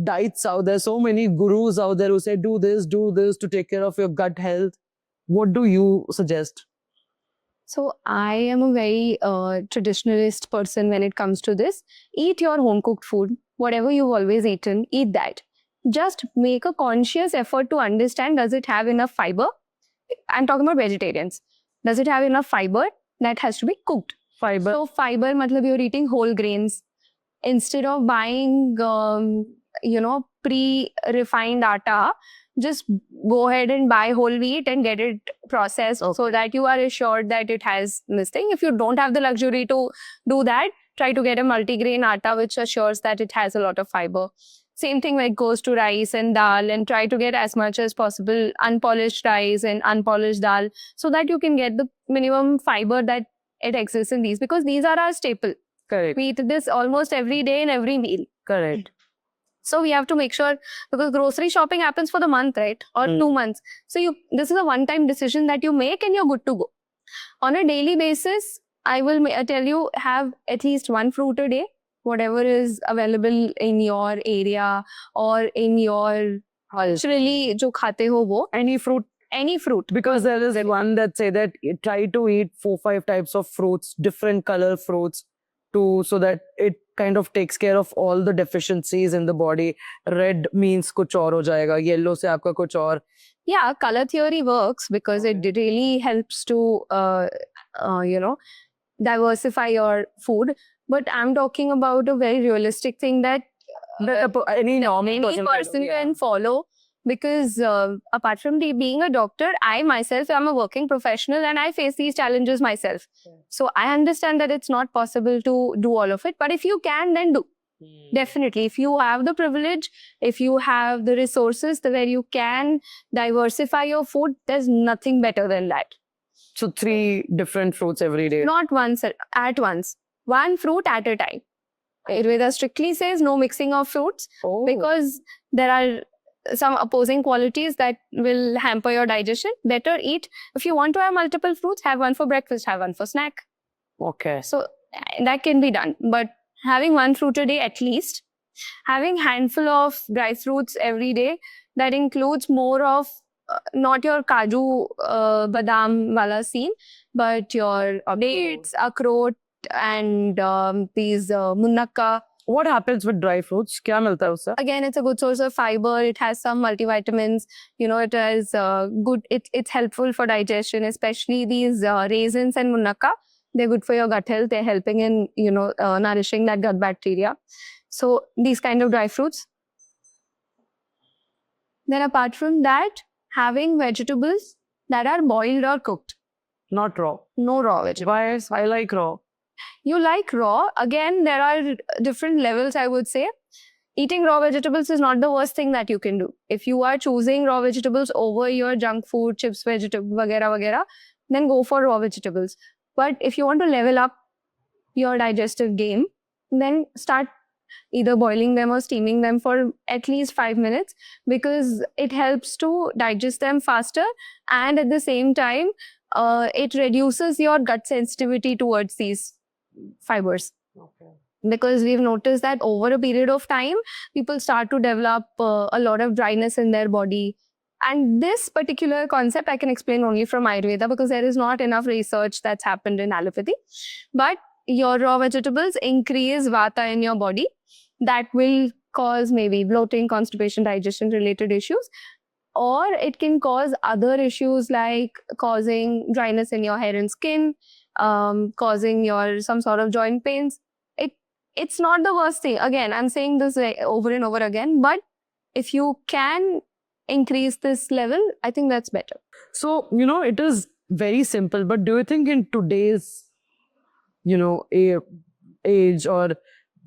diets out there, so many gurus out there who say, do this to take care of your gut health. What do you suggest? So I am a very traditionalist person when it comes to this. Eat your home cooked food. Whatever you've always eaten, eat that. Just make a conscious effort to understand, does it have enough fiber? I'm talking about vegetarians. Does it have enough fiber? That has to be cooked. Fiber. So fiber, matlab you're eating whole grains. Instead of buying, pre-refined atta, just go ahead and buy whole wheat and get it processed so that you are assured that it has this thing. If you don't have the luxury to do that, try to get a multigrain atta which assures that it has a lot of fiber. Same thing when it goes to rice and dal, and try to get as much as possible unpolished rice and unpolished dal so that you can get the minimum fiber that it exists in these, because these are our staple. Correct. We eat this almost every day in every meal. Correct. So we have to make sure, because grocery shopping happens for the month, right? Or 2 months. So this is a one-time decision that you make and you're good to go. On a daily basis, I will tell you, have at least 1 fruit a day. Whatever is available in your area or in your culturally jo khate ho wo. Any fruit. Because there is one that say that try to eat 4-5 types of fruits, different color fruits, so that it kind of takes care of all the deficiencies in the body. Red means kuch aur ho jayega, yellow se aapka kuch aur. Yeah, color theory works because it really helps to, diversify your food. But I'm talking about a very realistic thing that any person can follow. Because apart from being a doctor, I myself am a working professional and I face these challenges myself. So I understand that it's not possible to do all of it. But if you can, then do. Definitely. If you have the privilege, if you have the resources where you can diversify your food, there's nothing better than that. So 3 different fruits every day? Not once, at once. 1 fruit at a time. Ayurveda strictly says no mixing of fruits because there are some opposing qualities that will hamper your digestion. Better eat. If you want to have multiple fruits, have 1 for breakfast, have 1 for snack. Okay. So that can be done. But having 1 fruit a day at least, having handful of dry fruits every day, that includes more of not your kaju, badam wala scene, but your dates, akhroat, and these munakka. What happens with dry fruits? Kya milta hai usse? Again, it's a good source of fiber. It has some multivitamins. It is good. It's helpful for digestion, especially these raisins and munakka. They're good for your gut health. They're helping in, nourishing that gut bacteria. So these kind of dry fruits. Then apart from that, having vegetables that are boiled or cooked. Not raw. No raw vegetables. Why? I like raw. You like raw. Again, there are different levels, I would say. eating raw vegetables is not the worst thing that you can do. If you are choosing raw vegetables over your junk food, chips, vegetable, vagera, vagera, then go for raw vegetables. But if you want to level up your digestive game, then start either boiling them or steaming them for at least 5 minutes, because it helps to digest them faster, and at the same time, it reduces your gut sensitivity towards these fibers. Okay. Because we've noticed that over a period of time, people start to develop a lot of dryness in their body. And this particular concept I can explain only from Ayurveda, because there is not enough research that's happened in allopathy. But your raw vegetables increase vata in your body. That will cause maybe bloating, constipation, digestion related issues. Or it can cause other issues like causing dryness in your hair and skin, causing your some sort of joint pains. It's not the worst thing. Again, I'm saying this over and over again, but if you can increase this level, I think that's better. So, it is very simple, but do you think in today's, age or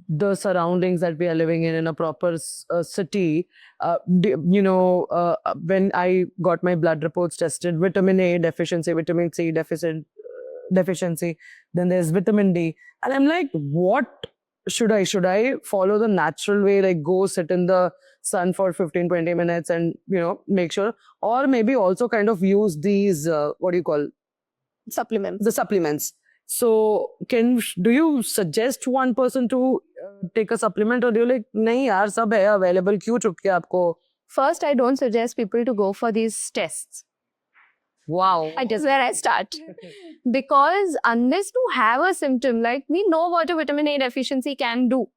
the surroundings that we are living in a proper city, when I got my blood reports tested, vitamin A deficiency, vitamin C deficiency, then there's vitamin D. And I'm like, what should I follow the natural way, like go sit in the sun for 15-20 minutes and, make sure, or maybe also kind of use these, what do you call, Supplements. the supplements. So do you suggest one person to take a supplement, or do you like, nahi yaar, sab hai available, kyun chup ke aapko? First, I don't suggest people to go for these tests. Wow. That is where I start. Because unless you have a symptom, like we know what a vitamin A deficiency can do.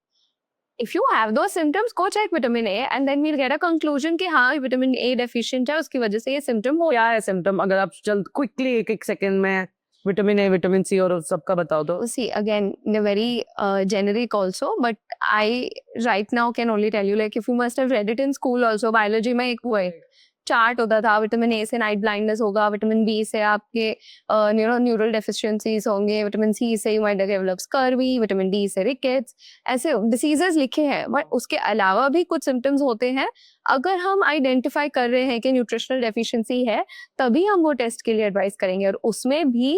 If you have those symptoms, go check vitamin A and then we'll get a conclusion कि हाँ vitamin A deficient है, उसकी वजह से ये symptom हो. क्या है symptom? अगर आप जल्द quickly एक second में vitamin A, vitamin C और सबका बताओ तो. See, again, they're very generic also, but I right now can only tell you, like if you must have read it in school also, biology में एक वो है चार्ट होता था, विटामिन ए से नाइट ब्लाइंडनेस होगा, विटामिन बी से आपके न्यूरल डेफिशिएंसीज होंगे, विटामिन सी से you might develop scurvy, vitamin D से रिकेट्स, ऐसे डिसीजेस लिखे हैं. बट उसके अलावा भी कुछ सिम्टम्स होते हैं. अगर हम आइडेंटिफाई कर रहे हैं कि न्यूट्रिशनल डेफिशिएंसी है, तभी हम वो टेस्ट के लिए एडवाइस करेंगे. और उसमें भी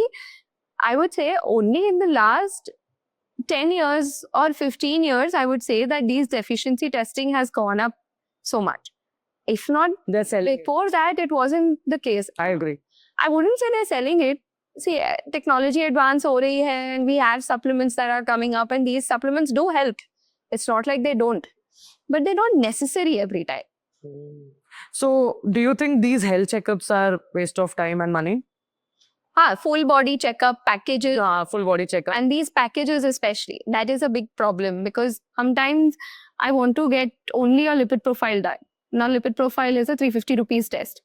I would say only in the last 10 years or 15 years, I would say that these deficiency testing has gone up so much. If not, they're selling before that, it wasn't the case. I agree. I wouldn't say they're selling it. See, technology advance ho rahi hai, and we have supplements that are coming up, and these supplements do help. It's not like they don't, but they're not necessary every time. So, do you think these health checkups are waste of time and money? Full body checkup packages. Full body checkup. And these packages especially, that is a big problem, because sometimes I want to get only a lipid profile done. Now, lipid profile is a 350 rupees test.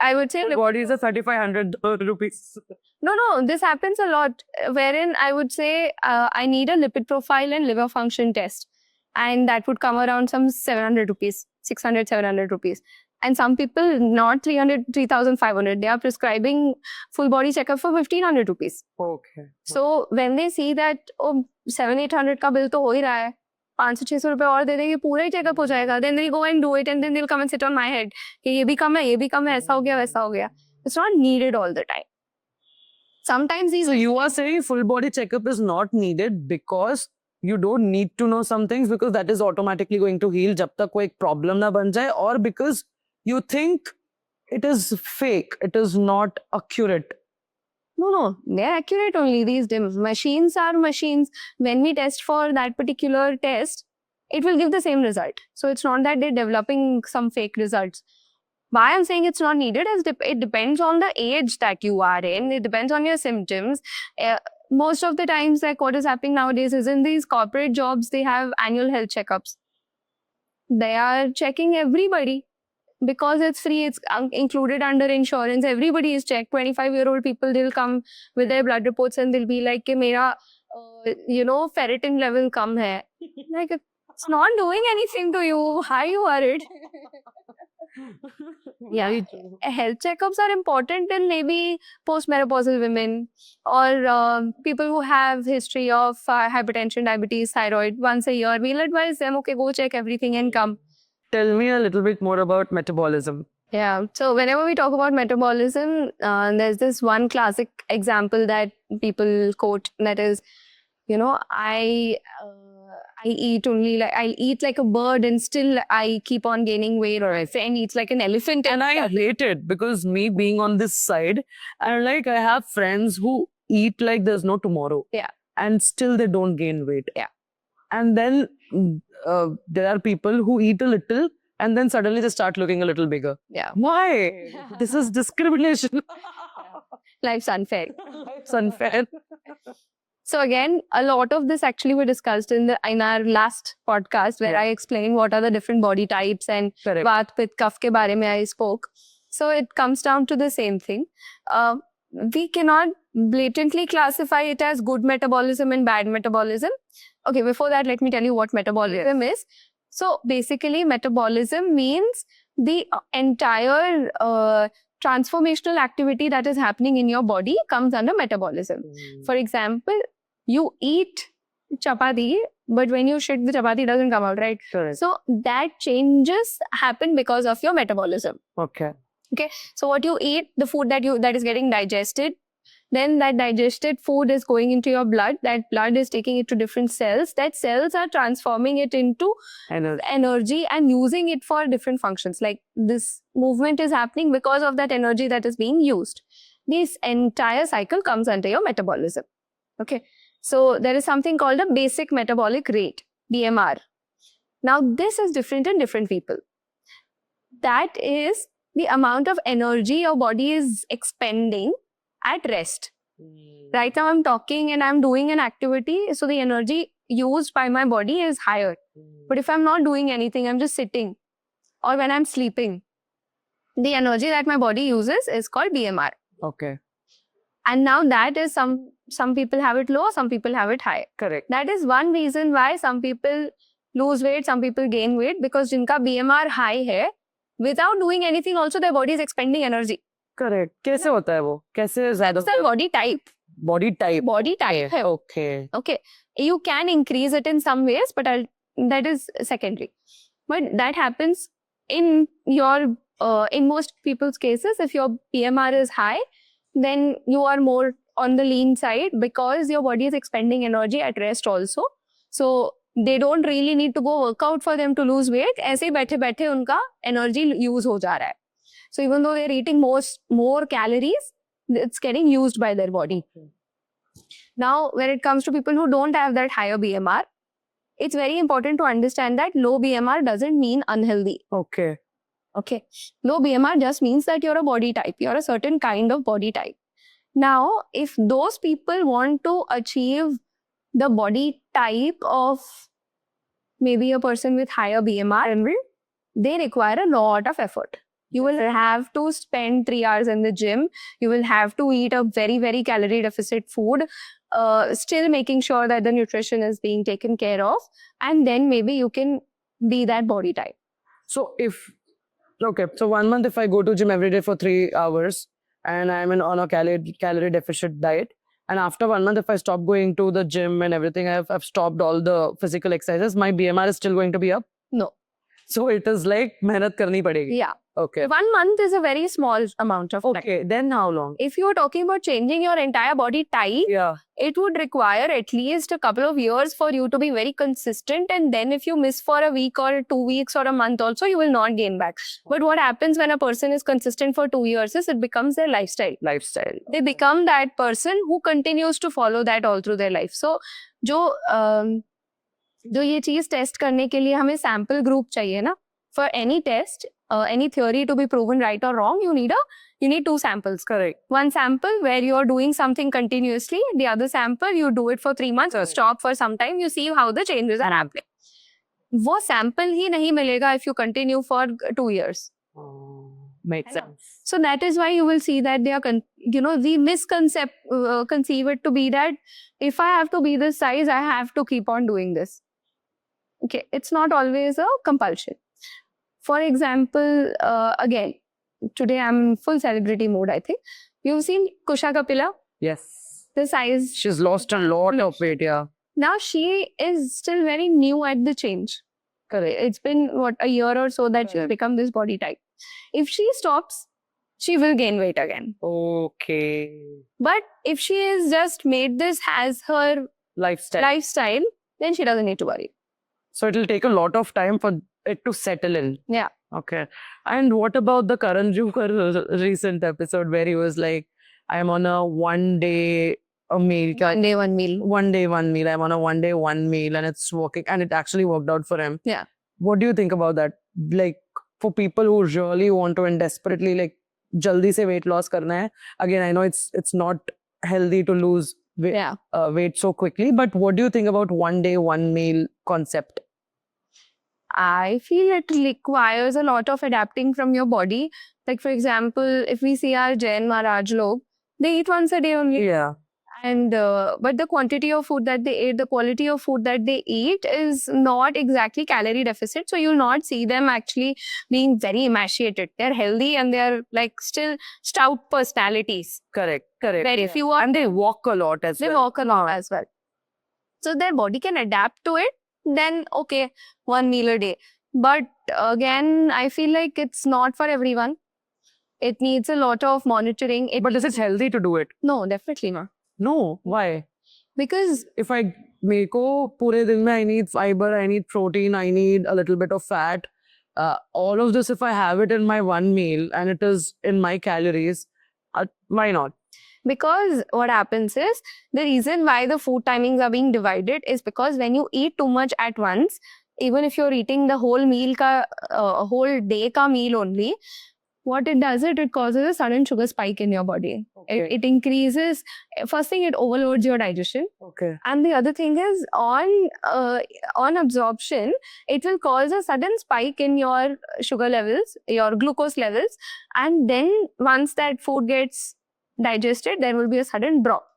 I would say... Full body is a 3,500 rupees. No, this happens a lot, wherein I would say I need a lipid profile and liver function test. And that would come around some 700 rupees, 600, 700 rupees. And some people, not 300, 3,500, they are prescribing full body checkup for 1,500 rupees. Okay. So when they see that, oh, 700-800 का bill तो हो ही रहा है, 500-600 रुपए और दे देंगे, पूरा ही checkup हो जाएगा. Then they'll go and do it, and then they'll come and sit on my head कि ये भी कम है, ऐसा हो गया, वैसा हो गया. It's not needed all the time. Sometimes these... So you are saying full body checkup is not needed because you don't need to know some things, because that is automatically going to heal जब तक कोई problem ना बन जाए, or because you think it is fake, it is not accurate. No, they're accurate only. These machines are machines. When we test for that particular test, it will give the same result. So it's not that they're developing some fake results. Why I'm saying it's not needed is it depends on the age that you are in. It depends on your symptoms. Most of the times, like what is happening nowadays is in these corporate jobs, they have annual health checkups. They are checking everybody. Because it's free, it's included under insurance. Everybody is checked. 25-year-old people, they'll come with their blood reports and they'll be like, "Ke mera, ferritin level kam hai." Like, it's not doing anything to you. Why are you worried? Yeah. Health checkups are important in maybe postmenopausal women or people who have history of hypertension, diabetes, thyroid. Once a year, we'll advise them, okay, go check everything and come. Tell me a little bit more about metabolism. Yeah. So whenever we talk about metabolism, there's this one classic example that people quote, that is, I eat only like I'll eat like a bird and still I keep on gaining weight, or my friend eats like an elephant. And I hate it because me being on this side, and like I have friends who eat like there's no tomorrow. Yeah. And still they don't gain weight. Yeah. And then there are people who eat a little and then suddenly they start looking a little bigger. Yeah. Why? This is discrimination. Life's unfair. It's unfair. So again, a lot of this actually we discussed in our last podcast, where I explained what are the different body types and Correct. Vata, Pitta, Kapha ke bare mein I spoke. So it comes down to the same thing. We cannot blatantly classify it as good metabolism and bad metabolism. Okay, before that, let me tell you what metabolism is. So basically, metabolism means the entire transformational activity that is happening in your body comes under metabolism. For example, you eat chapati, but when you shit, the chapati doesn't come out, right? Correct. So that changes happen because of your metabolism. Okay. So what you eat, the food that is getting digested, then that digested food is going into your blood. That blood is taking it to different cells. That cells are transforming it into energy and using it for different functions. Like this movement is happening because of that energy that is being used. This entire cycle comes under your metabolism. Okay. So there is something called a basic metabolic rate, BMR. Now this is different in different people. That is the amount of energy your body is expending at rest. Right now I'm talking and I'm doing an activity, so the energy used by my body is higher. But if I'm not doing anything, I'm just sitting, or when I'm sleeping, the energy that my body uses is called BMR. Okay. And now that is some people have it low, some people have it high. Correct. That is one reason why some people lose weight, some people gain weight, because jinka BMR high hai, without doing anything also their body is expending energy. Correct. कैसे होता है वो? कैसे ज़्यादा? It's the body type. Body type. Body type hai. Okay. Okay. You can increase it in some ways, but that is secondary. But that happens in your in most people's cases. If your BMR is high, then you are more on the lean side because your body is expending energy at rest also. So they don't really need to go work out for them to lose weight. ऐसे ही बैठे-बैठे उनका energy use हो जा रहा है. So even though they're eating more calories, it's getting used by their body. Now, when it comes to people who don't have that higher BMR, it's very important to understand that low BMR doesn't mean unhealthy. Okay. Okay. Low BMR just means that you're a body type. You're a certain kind of body type. Now, if those people want to achieve the body type of maybe a person with higher BMR, they require a lot of effort. You will have to spend 3 hours in the gym. You will have to eat a very, very calorie deficit food, still making sure that the nutrition is being taken care of. And then maybe you can be that body type. So so 1 month if I go to gym every day for 3 hours and I'm on a calorie deficit diet, and after 1 month if I stop going to the gym and everything, I've stopped all the physical exercises, my BMR is still going to be up? No. So it is like mehnat karni padegi. Yeah. Okay. 1 month is a very small amount of time. Okay, then how long? If you are talking about changing your entire body type, Yeah. it would require at least a couple of years for you to be very consistent. And then if you miss for a week or 2 weeks or a month also, you will not gain back. But what happens when a person is consistent for 2 years is it becomes their lifestyle. They become that person who continues to follow that all through their life. So, जो ये चीज test करने के लिए हमें sample group चाहिए ना, for any test, any theory to be proven right or wrong, you need 2 samples. Correct. One sample where you are doing something continuously, the other sample you do it for 3 months, Correct. stop for some time, you see how the changes are happening. वो sample ही नहीं मिलेगा if you continue for 2 years. Makes sense. So that is why you will see that they are, we conceive it to be that if I have to be this size, I have to keep on doing this. Okay, it's not always a compulsion. For example, again, today I'm full celebrity mode, I think. You've seen Kusha Kapila? Yes. The size. She's lost a lot of weight, yeah. Now she is still very new at the change. Correct. It's been what, a year or so that she's Correct. become this body type. If she stops, she will gain weight again. Okay. But if she is just made this as her Lifestyle. then she doesn't need to worry. So it'll take a lot of time for it to settle in. Yeah. Okay. And what about the Karan Johar recent episode where he was like, I'm on a 1 day a meal. 1 day, 1 meal. 1 day, 1 meal. I'm on a 1 day, 1 meal and it's working and it actually worked out for him. Yeah. What do you think about that? Like for people who really want to and desperately like jaldi se weight loss karna hai. Again, I know it's not healthy to lose weight so quickly, but what do you think about 1 day, 1 meal concept? I feel it requires a lot of adapting from your body. Like for example, if we see our Jain Maharaj log, they eat once a day only. Yeah. And but the quantity of food that they ate, the quality of food that they eat is not exactly calorie deficit. So you'll not see them actually being very emaciated. They're healthy and they're like still stout personalities. Correct. Very few are. And they walk a lot as well. They walk a lot as well. So their body can adapt to it. Then okay, 1 meal a day. But again, I feel like it's not for everyone. It needs a lot of monitoring. But is it healthy to do it? No, definitely not. No. Why? Because if meko pure din mein I need fiber, I need protein, I need a little bit of fat. All of this, if I have it in my 1 meal and it is in my calories, why not? Because what happens is, the reason why the food timings are being divided is because when you eat too much at once, even if you're eating the whole meal whole day ka meal only, what it does it causes a sudden sugar spike in your body. Okay. It increases, first thing, it overloads your digestion. Okay. And the other thing is, on absorption, it will cause a sudden spike in your sugar levels, your glucose levels. And then once that food gets digested, there will be a sudden drop.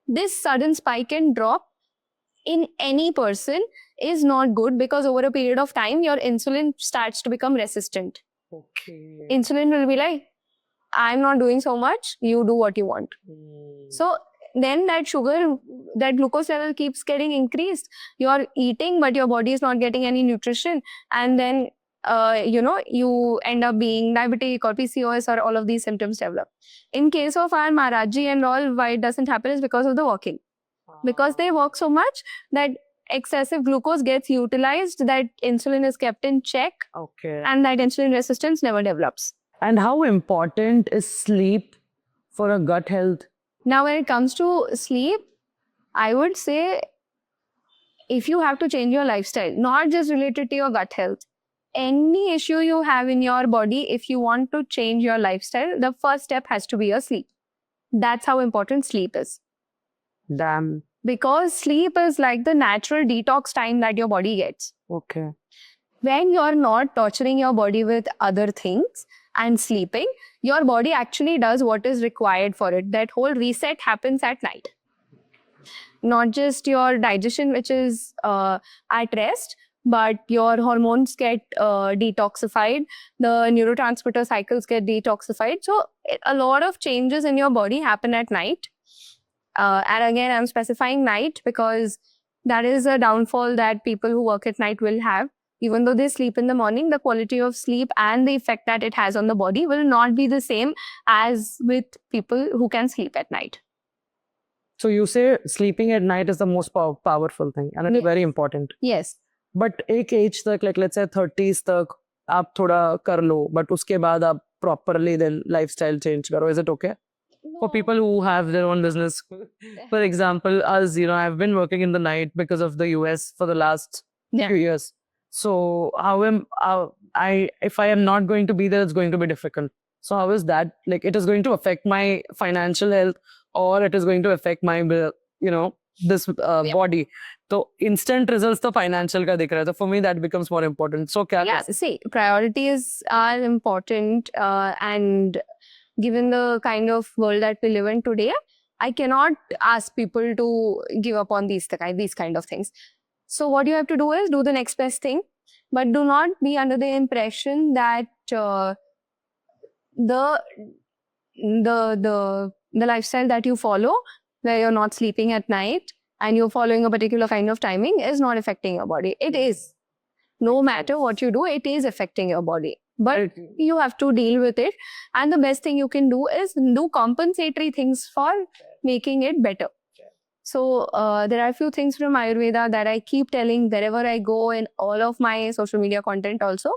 This sudden spike and drop in any person is not good because over a period of time, your insulin starts to become resistant. Okay. Insulin will be like, I'm not doing so much, you do what you want. So then that sugar, that glucose level keeps getting increased. You're eating, but your body is not getting any nutrition. And then, you end up being diabetic or PCOS or all of these symptoms develop. In case of our Maharaji and all, why it doesn't happen is because of the walking. Because they walk so much that excessive glucose gets utilized, that insulin is kept in check. Okay. And that insulin resistance never develops. And how important is sleep for a gut health? Now, when it comes to sleep, I would say if you have to change your lifestyle, not just related to your gut health, any issue you have in your body, if you want to change your lifestyle, the first step has to be your sleep. That's how important sleep is. Damn. Because sleep is like the natural detox time that your body gets. Okay. When you're not torturing your body with other things and sleeping, your body actually does what is required for it. That whole reset happens at night. Not just your digestion, which is at rest, but your hormones get detoxified, the neurotransmitter cycles get detoxified. So a lot of changes in your body happen at night. And again, I'm specifying night because that is a downfall that people who work at night will have. Even though they sleep in the morning, the quality of sleep and the effect that it has on the body will not be the same as with people who can sleep at night. So you say sleeping at night is the most powerful thing and it's very important. Yes. But एक age तक, like let's say 30s तक आप थोड़ा कर लो, but उसके बाद आप properly then lifestyle change करो. Is it okay? No. For people who have their own business, for example, us, I've been working in the night because of the US for the last few years. So if I am not going to be there, it's going to be difficult. So how is that? Like, it is going to affect my financial health or it is going to affect my, this body. So instant results, the financial ka dikh raha hai. So for me, that becomes more important. So see, priorities are important and given the kind of world that we live in today, I cannot ask people to give up on these kind of things. So what you have to do is do the next best thing, but do not be under the impression that the the lifestyle that you follow, where you're not sleeping at night and you're following a particular kind of timing, is not affecting your body. It is. No matter what you do, it is affecting your body. But you have to deal with it. And the best thing you can do is do compensatory things for making it better. So there are a few things from Ayurveda that I keep telling wherever I go in all of my social media content also.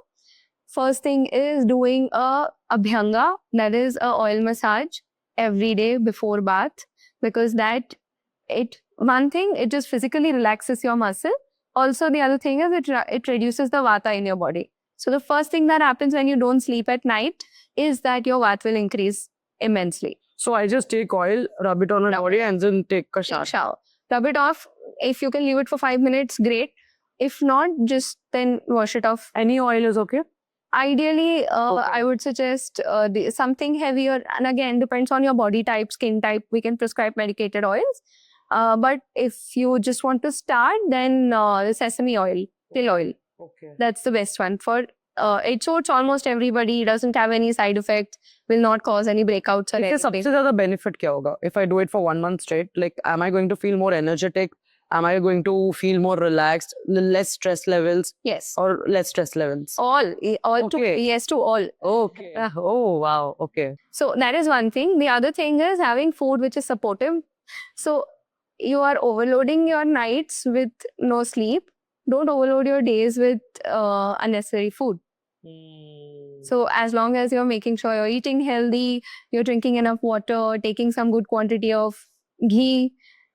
First thing is doing a abhyanga, that is a oil massage every day before bath, because one thing, it just physically relaxes your muscle. Also, the other thing is it reduces the vata in your body. So the first thing that happens when you don't sleep at night is that your vata will increase immensely. So I just take oil, rub it on my body, and then take a shower. Rub it off. If you can leave it for 5 minutes, great. If not, just then wash it off. Any oil is okay? Ideally, I would suggest something heavier. And again, depends on your body type, skin type. We can prescribe medicated oils. But if you just want to start, then sesame oil, till oil. Okay. That's the best one. For it suits almost everybody, doesn't have any side effects, will not cause any breakouts or anything. सबसे ज़्यादा benefit क्या होगा? If I do it for 1 month straight, like, am I going to feel more energetic? Am I going to feel more relaxed? Less stress levels? Yes. Or less stress levels? All Okay. yes to all. Okay. Oh, wow. Okay. So that is one thing. The other thing is having food which is supportive. So you are overloading your nights with no sleep. Don't overload your days with unnecessary food. So as long as you're making sure you're eating healthy, you're drinking enough water, taking some good quantity of ghee,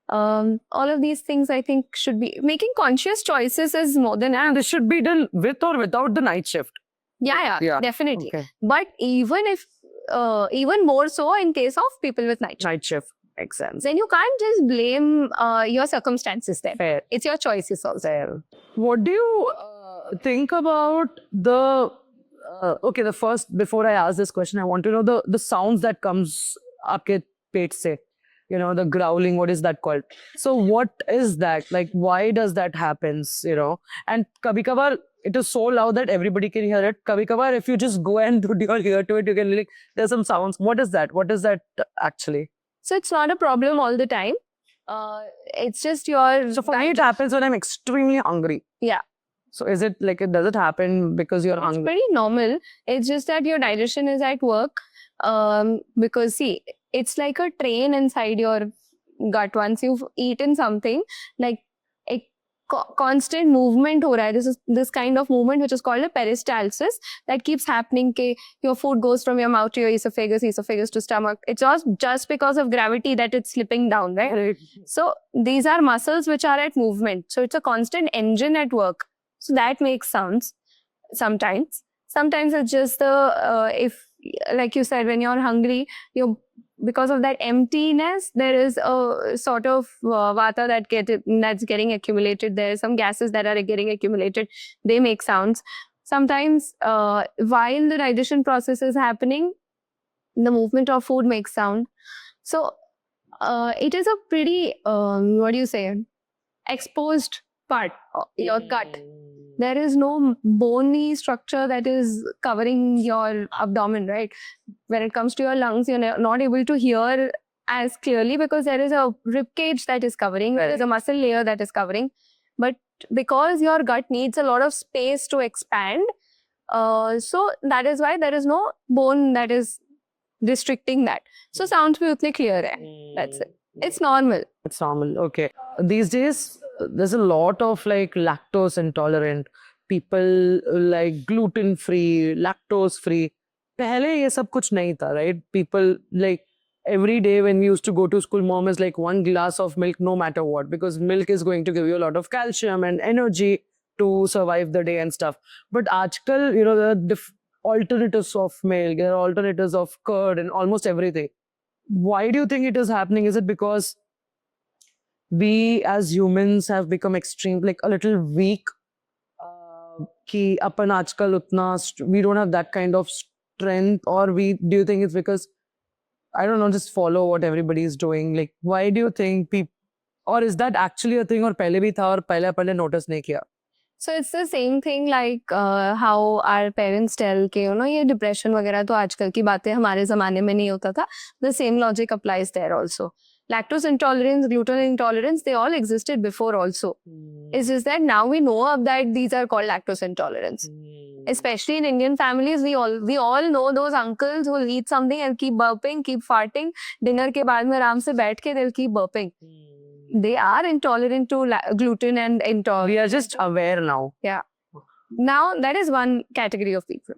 all of these things I think should be making conscious choices is more than And this should be done with or without the night shift. yeah, definitely. Okay. But even more so in case of people with night shift. Night shift makes sense. Then you can't just blame your circumstances there. Fair. It's your choices also. Fair. What do you think about the okay, the first, before I ask this question, I want to know the sounds that comes aapke pet se. You know, the growling, what is that called? So what is that? Like, why does that happens, you know? And kabhi kabar, it is so loud that everybody can hear it. Kabhi kabar, if you just go and put your ear to it, you can like, there's some sounds. What is that? What is that actually? So it's not a problem all the time. It's just your... So for me, it happens when I'm extremely hungry. Yeah. So is it like, does it happen because you're It's hungry? pretty normal. It's just that your digestion is at work. Because see, it's like a train inside your gut. Once you've eaten something, like a constant movement ho raha hai. This kind of movement which is called a peristalsis that keeps happening. Your food goes from your mouth to your esophagus to stomach. It's just because of gravity that it's slipping down, right? So these are muscles which are at movement. So it's a constant engine at work. So that makes sounds sometimes. Sometimes it's just if, like you said, when you're hungry, because of that emptiness, there is a sort of vata that's getting accumulated. There are some gases that are getting accumulated. They make sounds. Sometimes while the digestion process is happening, the movement of food makes sound. So it is a pretty, exposed part of your gut. There is no bony structure that is covering your abdomen, right? When it comes to your lungs, you're not able to hear as clearly because there is a rib cage that is covering, there is a muscle layer that is covering. But because your gut needs a lot of space to expand, so that is why there is no bone that is restricting that. So sounds bhi utne clear hai. That's it. It's normal. It's normal. Okay. These days, there's a lot of like lactose intolerant people, like gluten free, lactose free. पहले ये सब कुछ नहीं था, right? People like every day when we used to go to school, mom is like 1 glass of milk no matter what, because milk is going to give you a lot of calcium and energy to survive the day and stuff. But आजकल, you know, there are alternatives of milk, there are alternatives of curd and almost everything. Why do you think it is happening? Is it because we as humans have become extreme, like a little weak? Ki apan aajkal utna, we don't have that kind of strength, or do you think it's because, I don't know, just follow what everybody is doing? Like, why do you think people, or is that actually a thing, or pehle bhi tha aur pehle notice nahi kiya? So it's the same thing like how our parents tell कि ये depression वगैरह तो आजकल की बातें हमारे ज़माने में नहीं होता था. The same logic applies there also. Lactose intolerance, gluten intolerance, they all existed before also. It's just that now we know of that these are called lactose intolerance. Especially in Indian families, we all know those uncles who will eat something and keep burping, keep farting. Dinner के बाद में आराम से बैठ के they'll keep burping. They are intolerant to gluten and intolerant. We are just aware now. Yeah. Now that is one category of people.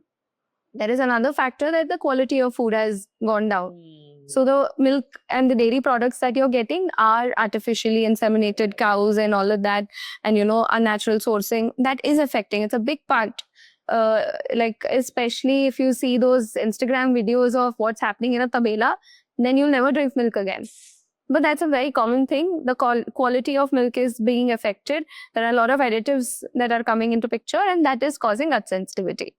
There is another factor that the quality of food has gone down. So the milk and the dairy products that you're getting are artificially inseminated cows and all of that, and unnatural sourcing that is affecting. It's a big part. Like especially if you see those Instagram videos of what's happening in a tabela, then you'll never drink milk again. But that's a very common thing. The quality of milk is being affected. There are a lot of additives that are coming into picture, and that is causing gut sensitivity.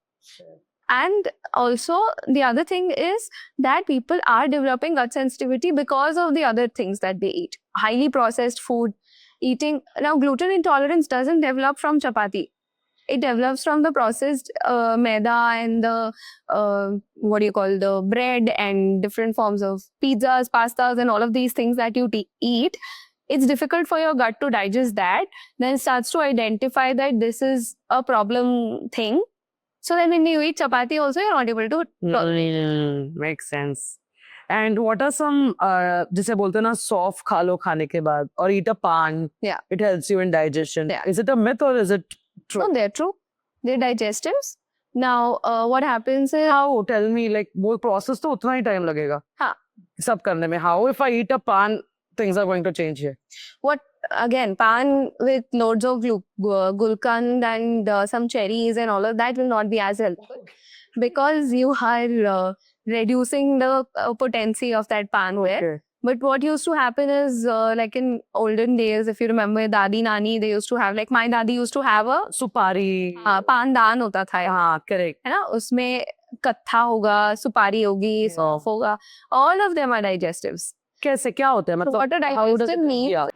And also, the other thing is that people are developing gut sensitivity because of the other things that they eat. Highly processed food, eating. Now, gluten intolerance doesn't develop from chapati. It develops from the processed maida and the, the bread and different forms of pizzas, pastas, and all of these things that you eat. It's difficult for your gut to digest that. Then it starts to identify that this is a problem thing. So then when you eat chapati also, you're not able to... Makes sense. And what are some, जिसे बोलते हैं ना, soft खा लो खाने के बाद, or eat a pan. Yeah. It helps you in digestion. Yeah. Is it a myth or is it true? No, they're true. They're digestives. Now, what happens is... How? Tell me, like, वो process तो उतना ही time लगेगा. हाँ. सब करने में. How if I eat a pan, things are going to change here? What? Again, pan with loads of gulkand and some cherries and all of that will not be as helpful because you are reducing the potency of that pan with. Okay. But what used to happen is, like in olden days, if you remember Dadi Nani, they used to have, like my Dadi used to have a Supari. pan daan hota tha. हाँ, correct. है ना? उसमें कत्था होगा, सुपारी होगी, सौंफ होगा. All of them are digestives. कैसे? क्या होता है? मतलब, what a digestive means? Yeah.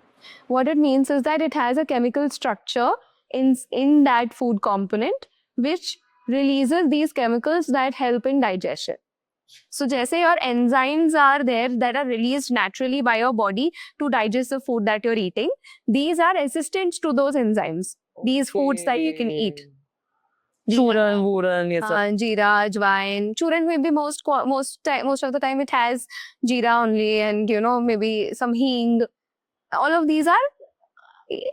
What it means is that it has a chemical structure in that food component which releases these chemicals that help in digestion. So, just your enzymes are there that are released naturally by your body to digest the food that you're eating. These are assistants to those enzymes. These foods that you can eat. Churan, vuran, yes. Jeera, ajwain. Churan maybe most of the time it has jeera only, and maybe some hing. All of these are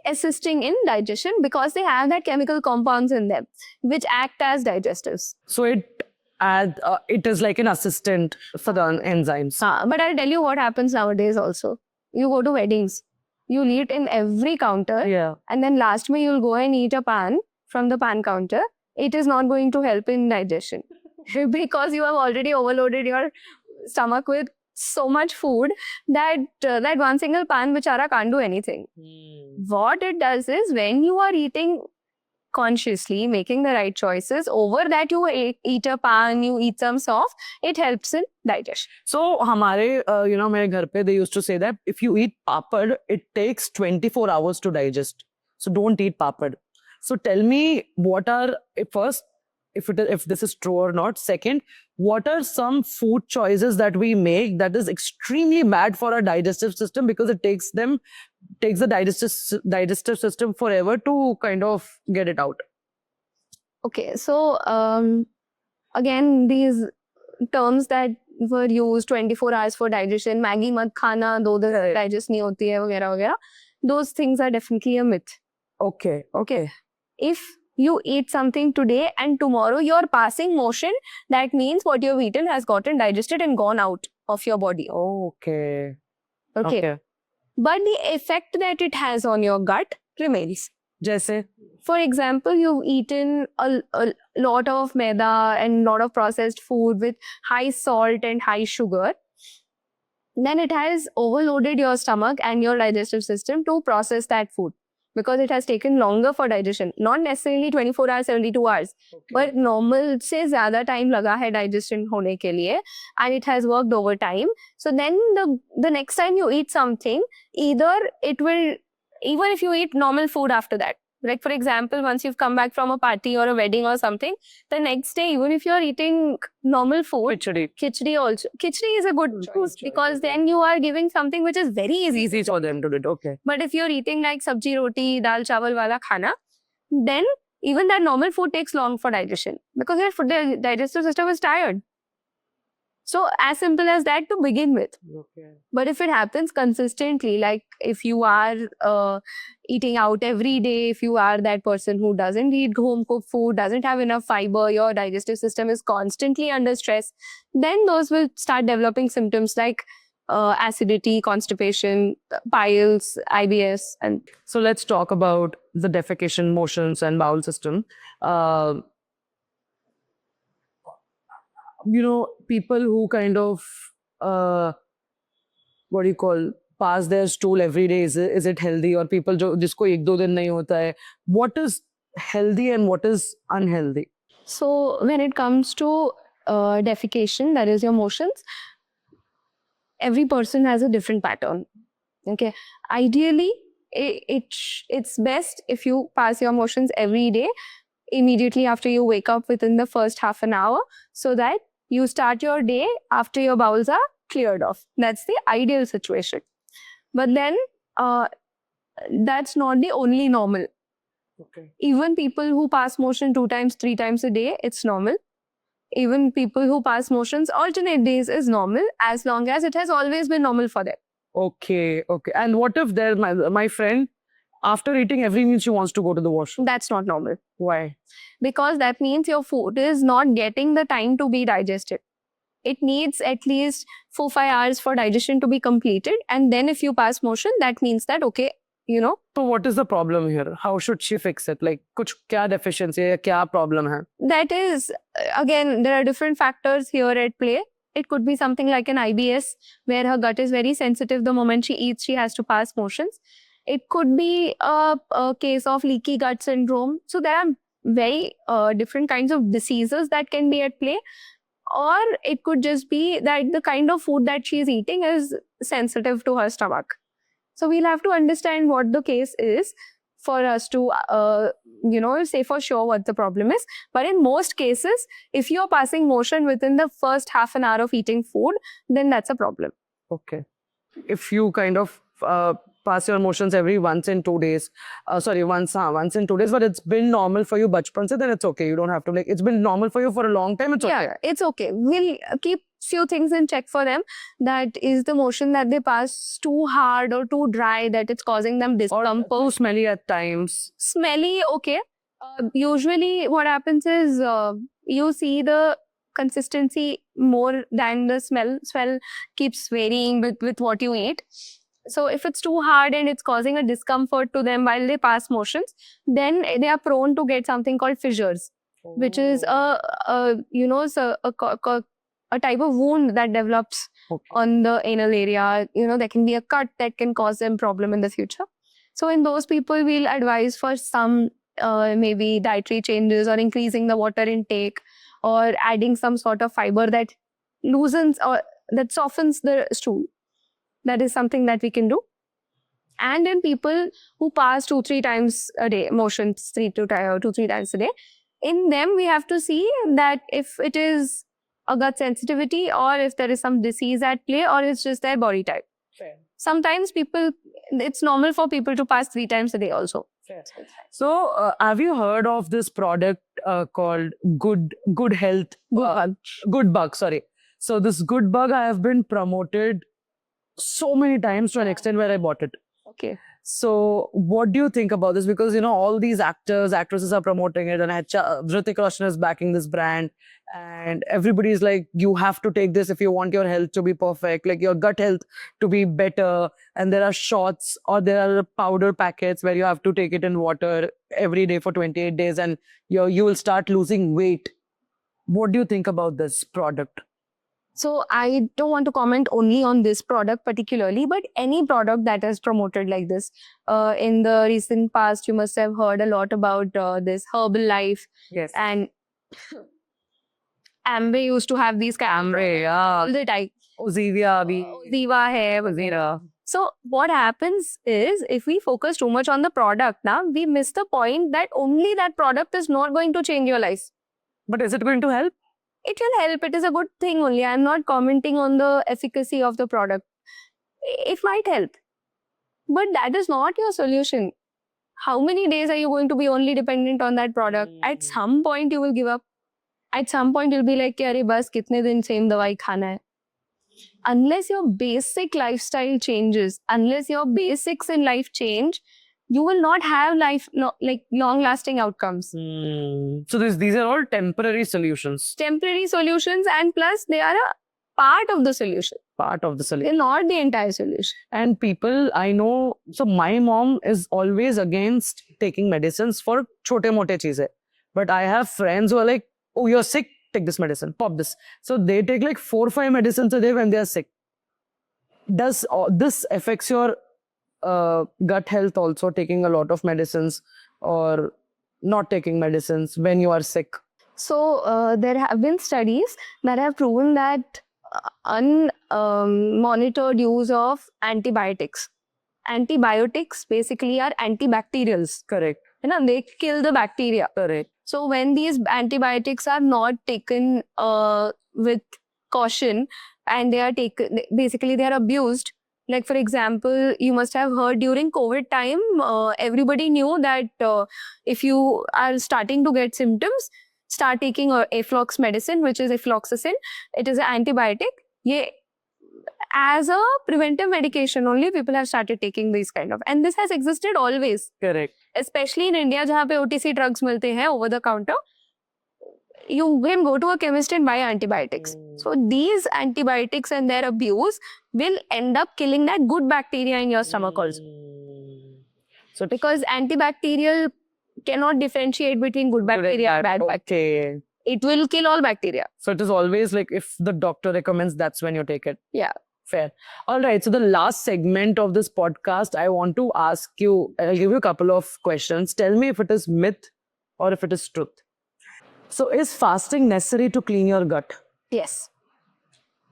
assisting in digestion because they have that chemical compounds in them which act as digestives. So it is like an assistant for the enzymes. But I'll tell you what happens nowadays also. You go to weddings, you'll eat in every counter, Yeah. and then last may you'll go and eat a pan from the pan counter. It is not going to help in digestion because you have already overloaded your stomach with so much food that that one single pan bichara can't do anything. What it does is when you are eating consciously, making the right choices, over that you eat a pan, you eat some soft, it helps in digestion. So हमारे मेरे घर पे they used to say that if you eat papad, it takes 24 hours to digest. So don't eat papad. So tell me what are first, if this is true or not. Second, what are some food choices that we make that is extremely bad for our digestive system because it takes the digestive system forever to kind of get it out? Okay, so again, these terms that were used, 24 hours for digestion, Maggi mat khana, do the digest nahi hoti hai, वगैरह वगैरह, those things are definitely a myth. Okay. If you eat something today and tomorrow you're passing motion, that means what you've eaten has gotten digested and gone out of your body. Okay. Okay. But the effect that it has on your gut remains. Jaise? For example, you've eaten a lot of maida and lot of processed food with high salt and high sugar. Then it has overloaded your stomach and your digestive system to process that food, because it has taken longer for digestion. Not necessarily 24 hours, 72 hours. Okay. But normal se zyada time laga hai digestion hone ke liye, and it has worked over time. So then the next time you eat something, either it will, even if you eat normal food after that, Like, for example, once you've come back from a party or a wedding or something, the next day, even if you're eating normal food, khichdi also. Khichdi is a good choice because then you are giving something which is very easy. For them to do it. Okay. But if you're eating like sabji, roti, dal, chawal wala khana, then even that normal food takes long for digestion because your the digestive system is tired. So as simple as that to begin with. Okay. But if it happens consistently, like if you are eating out every day, if you are that person who doesn't eat home cooked food, doesn't have enough fiber, your digestive system is constantly under stress, then those will start developing symptoms like acidity, constipation, piles, IBS, and So let's talk about the defecation, motions, and bowel system. People who kind of what do you call, pass their stool every day, is it healthy? Or people jisko ek do din nahi hota hai, what is healthy and what is unhealthy? so when it comes to defecation, that is your motions, every person has a different pattern. Okay, ideally, it's best if you pass your motions every day, immediately after you wake up within the first half an hour, so that you start your day after your bowels are cleared off. That's the ideal situation. But then that's not the only normal. Okay. Even people who pass motion 2 times, 3 times a day, it's normal. Even people who pass motions alternate days is normal, as long as it has always been normal for them. Okay. And what if my friend, after eating every meal, she wants to go to the washroom? That's not normal. Why? Because that means your food is not getting the time to be digested. It needs at least 4-5 hours for digestion to be completed. And then if you pass motion, that means that, okay, So what is the problem here? How should she fix it? Like, kuch kya deficiency hai, kya problem hai? that is, again, there are different factors here at play. It could be something like an IBS, where her gut is very sensitive. The moment she eats, she has to pass motions. It could be a case of leaky gut syndrome. So there are very different kinds of diseases that can be at play. Or it could just be that the kind of food that she is eating is sensitive to her stomach. So we'll have to understand what the case is for us to, say for sure what the problem is. But in most cases, if you're passing motion within the first half an hour of eating food, then that's a problem. Okay. If you kind of pass your motions every once in 2 days, once in 2 days, but it's been normal for you bachpan se, then it's okay. You don't have to, like, it's been normal for you for a long time, it's okay. Yeah, it's okay. We'll keep few things in check for them. That is the motion that they pass too hard or too dry, that it's causing them discomfort. Or too smelly at times. Smelly, okay. Usually what happens is you see the consistency more than the smell. Smell keeps varying with what you eat. So if it's too hard and it's causing a discomfort to them while they pass motions, then they are prone to get something called fissures, which is a type of wound that develops on the anal area. There can be a cut that can cause them problem in the future. So in those people, we'll advise for some maybe dietary changes or increasing the water intake or adding some sort of fiber that loosens or that softens the stool. That is something that we can do. And in people who pass 2-3 times a day, motions 2-3 times a day, in them we have to see that if it is a gut sensitivity or if there is some disease at play or it's just their body type. Fair. Sometimes it's normal for people to pass 3 times a day also. Fair. So have you heard of this product called Good Health? Good Bug, sorry. So this Good Bug, I have been promoted so many times to an extent where I bought it. Okay. So what do you think about this? Because, all these actresses are promoting it, and Hrithik Roshan is backing this brand, and everybody's like, you have to take this if you want your health to be perfect, like your gut health to be better. And there are shots or there are powder packets where you have to take it in water every day for 28 days and you will start losing weight. What do you think about this product? So I don't want to comment only on this product particularly, but any product that is promoted like this. In the recent past, you must have heard a lot about this Herbalife. Yes. And Amway used to have these Amway, yeah. all the time. Ozivia, Oziva hai, Ozira. So what happens is, if we focus too much on the product, now we miss the point that only that product is not going to change your life. But is it going to help? It will help. It is a good thing only. I'm not commenting on the efficacy of the product. It might help, but that is not your solution. How many days are you going to be only dependent on that product? At some point, you will give up. At some point, you'll be like, "Arey, bas, kitne din same dawai khana hai?" Unless your basic lifestyle changes, unless your basics in life change, you will not have long-lasting outcomes. So these are all temporary solutions. Temporary solutions, and plus they are a part of the solution. Part of the solution. They're not the entire solution. And people I know, so my mom is always against taking medicines for chote mote cheeze. But I have friends who are like, oh, you're sick, take this medicine, pop this. So they take like 4 or 5 medicines a day when they are sick. Does this affects your gut health also, taking a lot of medicines or not taking medicines when you are sick? So there have been studies that have proven that unmonitored use of antibiotics. Antibiotics basically are antibacterials. Correct. They kill the bacteria. Correct. So when these antibiotics are not taken with caution, and they are taken, basically they are abused. Like for example, you must have heard during COVID time, everybody knew that if you are starting to get symptoms, start taking Aflox medicine, which is afloxacin. It is an antibiotic. As a preventive medication only, people have started taking these kind of, and this has existed always. Correct. Especially in India, जहाँ पे OTC drugs मिलते हैं over the counter, you can go to a chemist and buy antibiotics. So these antibiotics and their abuse will end up killing that good bacteria in your stomach also. So Because antibacterial cannot differentiate between good bacteria and bad bacteria. Okay. It will kill all bacteria. So it is always like if the doctor recommends, that's when you take it. Yeah. Fair. All right. So the last segment of this podcast, I want to ask you, I'll give you a couple of questions. Tell me if it is myth or if it is truth. So is fasting necessary to clean your gut? Yes.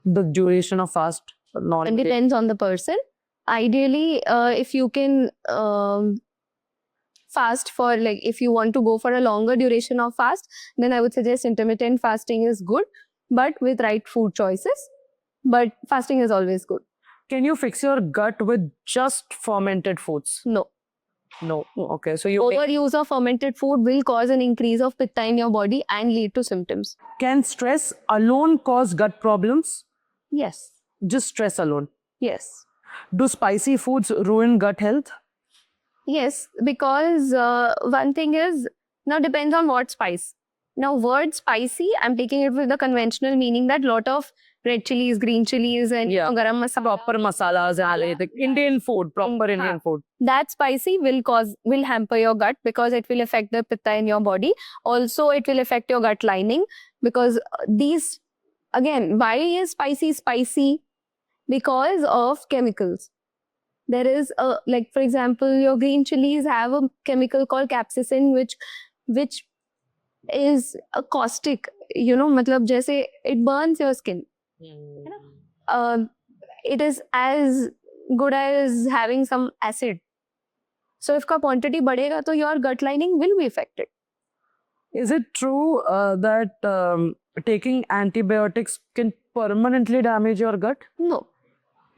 The duration of fast? Not It depends on the person. Ideally, if you can fast for, like, if you want to go for a longer duration of fast, then I would suggest intermittent fasting is good, but with right food choices. But fasting is always good. Can you fix your gut with just fermented foods? No. No. Okay. So you Overuse of fermented food will cause an increase of pitta in your body and lead to symptoms. can stress alone cause gut problems? Yes. Just stress alone. Yes. Do spicy foods ruin gut health? Yes, because one thing is, now depends on what spice. Now word spicy, I'm taking it with the conventional meaning that lot of red chilies, green chilies, and Yeah. garam masala. Proper masalas, the Indian food, proper Indian food. That spicy will hamper your gut because it will affect the pitta in your body. Also, it will affect your gut lining because these, again, why is spicy? Because of chemicals. There is like for example, your green chilies have a chemical called capsaicin, which is a caustic. Matlab jaise it burns your skin. It is as good as having some acid. So if ka quantity badhega, to your gut lining will be affected. Is it true that taking antibiotics can permanently damage your gut? No.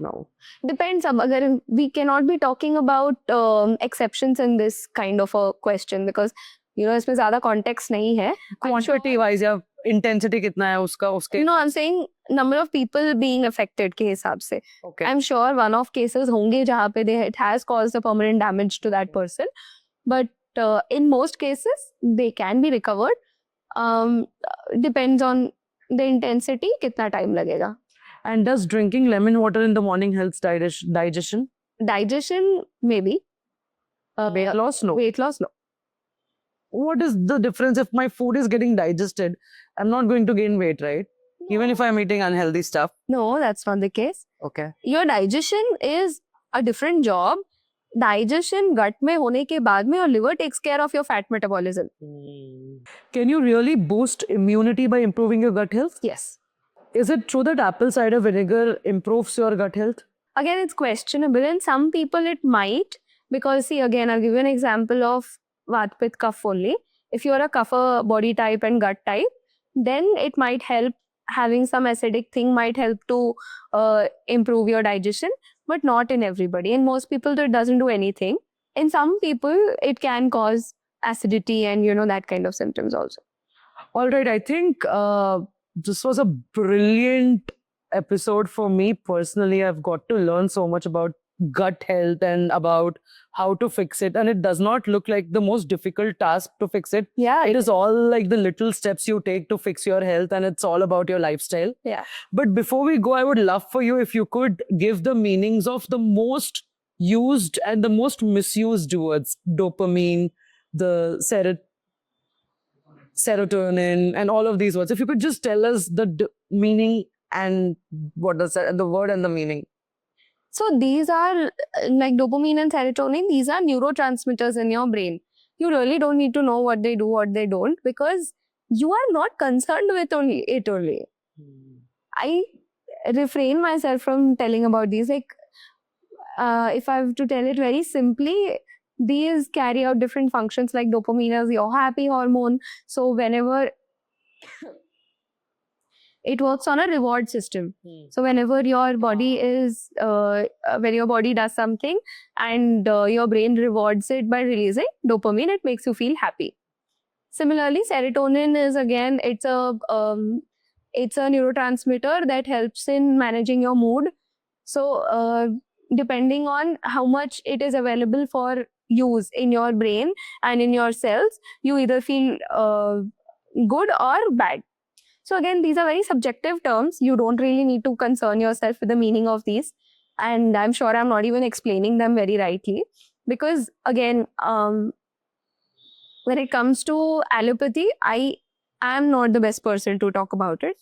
No. Depends. Agar we cannot be talking about exceptions in this kind of a question because इसमें ज़्यादा context नहीं है. Quantity wise या intensity कितना है उसका उसके? I'm saying number of people being affected के हिसाब से. Okay. I'm sure one-off cases होंगे जहाँ पे it has caused a permanent damage to that person. But in most cases, they can be recovered. Depends on the intensity, कितना time लगेगा. And does drinking lemon water in the morning helps digestion? Digestion, maybe. Weight loss? No. Weight loss, no. What is the difference if my food is getting digested? I'm not going to gain weight, right? Even if I'm eating unhealthy stuff. No, that's not the case. Okay. Your digestion is a different job. Digestion gut में होने के बाद में your liver takes care of your fat metabolism. Can you really boost immunity by improving your gut health? Yes. Is it true that apple cider vinegar improves your gut health? again, it's questionable. In some people, it might, because see, again, I'll give you an example of Vat Pitta Kapha only. If you're a Kapha body type and gut type, then it might help. Having some acidic thing might help to improve your digestion, but not in everybody. In most people, it doesn't do anything. In some people, it can cause acidity and that kind of symptoms also. All right, I think this was a brilliant episode for me personally. I've got to learn so much about gut health and about how to fix it. And it does not look like the most difficult task to fix it. Yeah, It is all like the little steps you take to fix your health, and it's all about your lifestyle. Yeah. But before we go, I would love for you if you could give the meanings of the most used and the most misused words: dopamine, the serotonin, and all of these words. If you could just tell us the meaning and what does that, the word and the meaning. So these are like dopamine and serotonin. These are neurotransmitters in your brain. You really don't need to know what they do, what they don't, because you are not concerned with it only. I refrain myself from telling about these. Like, if I have to tell it very simply, these carry out different functions. Like dopamine is your happy hormone. So whenever it works on a reward system. So whenever your body is, when your body does something and your brain rewards it by releasing dopamine, it makes you feel happy. Similarly, serotonin is again, it's a neurotransmitter that helps in managing your mood. So depending on how much it is available for use in your brain and in your cells, you either feel good or bad. So again, these are very subjective terms. You don't really need to concern yourself with the meaning of these. And I'm sure I'm not even explaining them very rightly. Because again, when it comes to allopathy, I am not the best person to talk about it.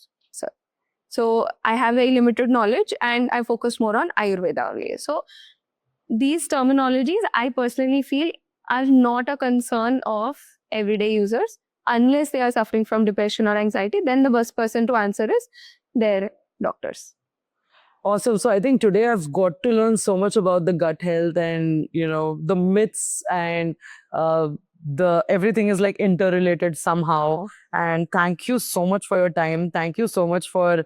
So I have very limited knowledge and I focus more on Ayurveda only. So these terminologies, I personally feel, are not a concern of everyday users. Unless they are suffering from depression or anxiety, then the best person to answer is their doctors. Awesome. So I think today I've got to learn so much about the gut health and, the myths and the everything is like interrelated somehow. And thank you so much for your time. Thank you so much for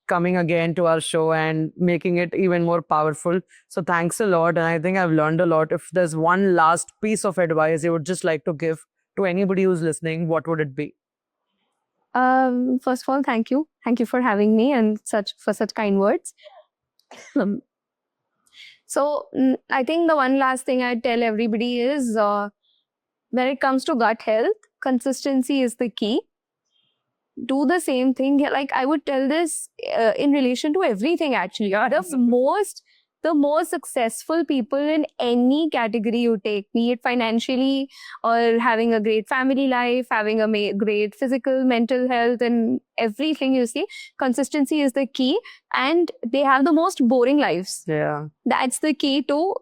coming again to our show and making it even more powerful. So thanks a lot. And I think I've learned a lot. If there's one last piece of advice you would just like to give to anybody who's listening, what would it be? First of all, thank you. Thank you for having me and for such kind words. So I think the one last thing I'd tell everybody is when it comes to gut health, consistency is the key. Do the same thing. Like I would tell this in relation to everything actually. The most successful people in any category you take, be it financially or having a great family life, having a great physical, mental health, and everything you see, consistency is the key. And they have the most boring lives. Yeah. That's the key to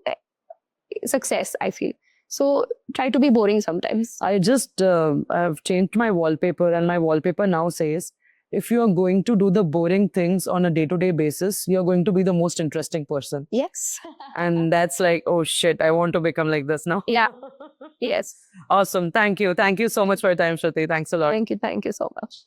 success, I feel. So try to be boring sometimes. I've changed my wallpaper, and my wallpaper now says, if you are going to do the boring things on a day-to-day basis, you're going to be the most interesting person. Yes. And that's like, oh shit, I want to become like this now. Yeah. Yes. Awesome. Thank you. Thank you so much for your time, Shruti. Thanks a lot. Thank you so much.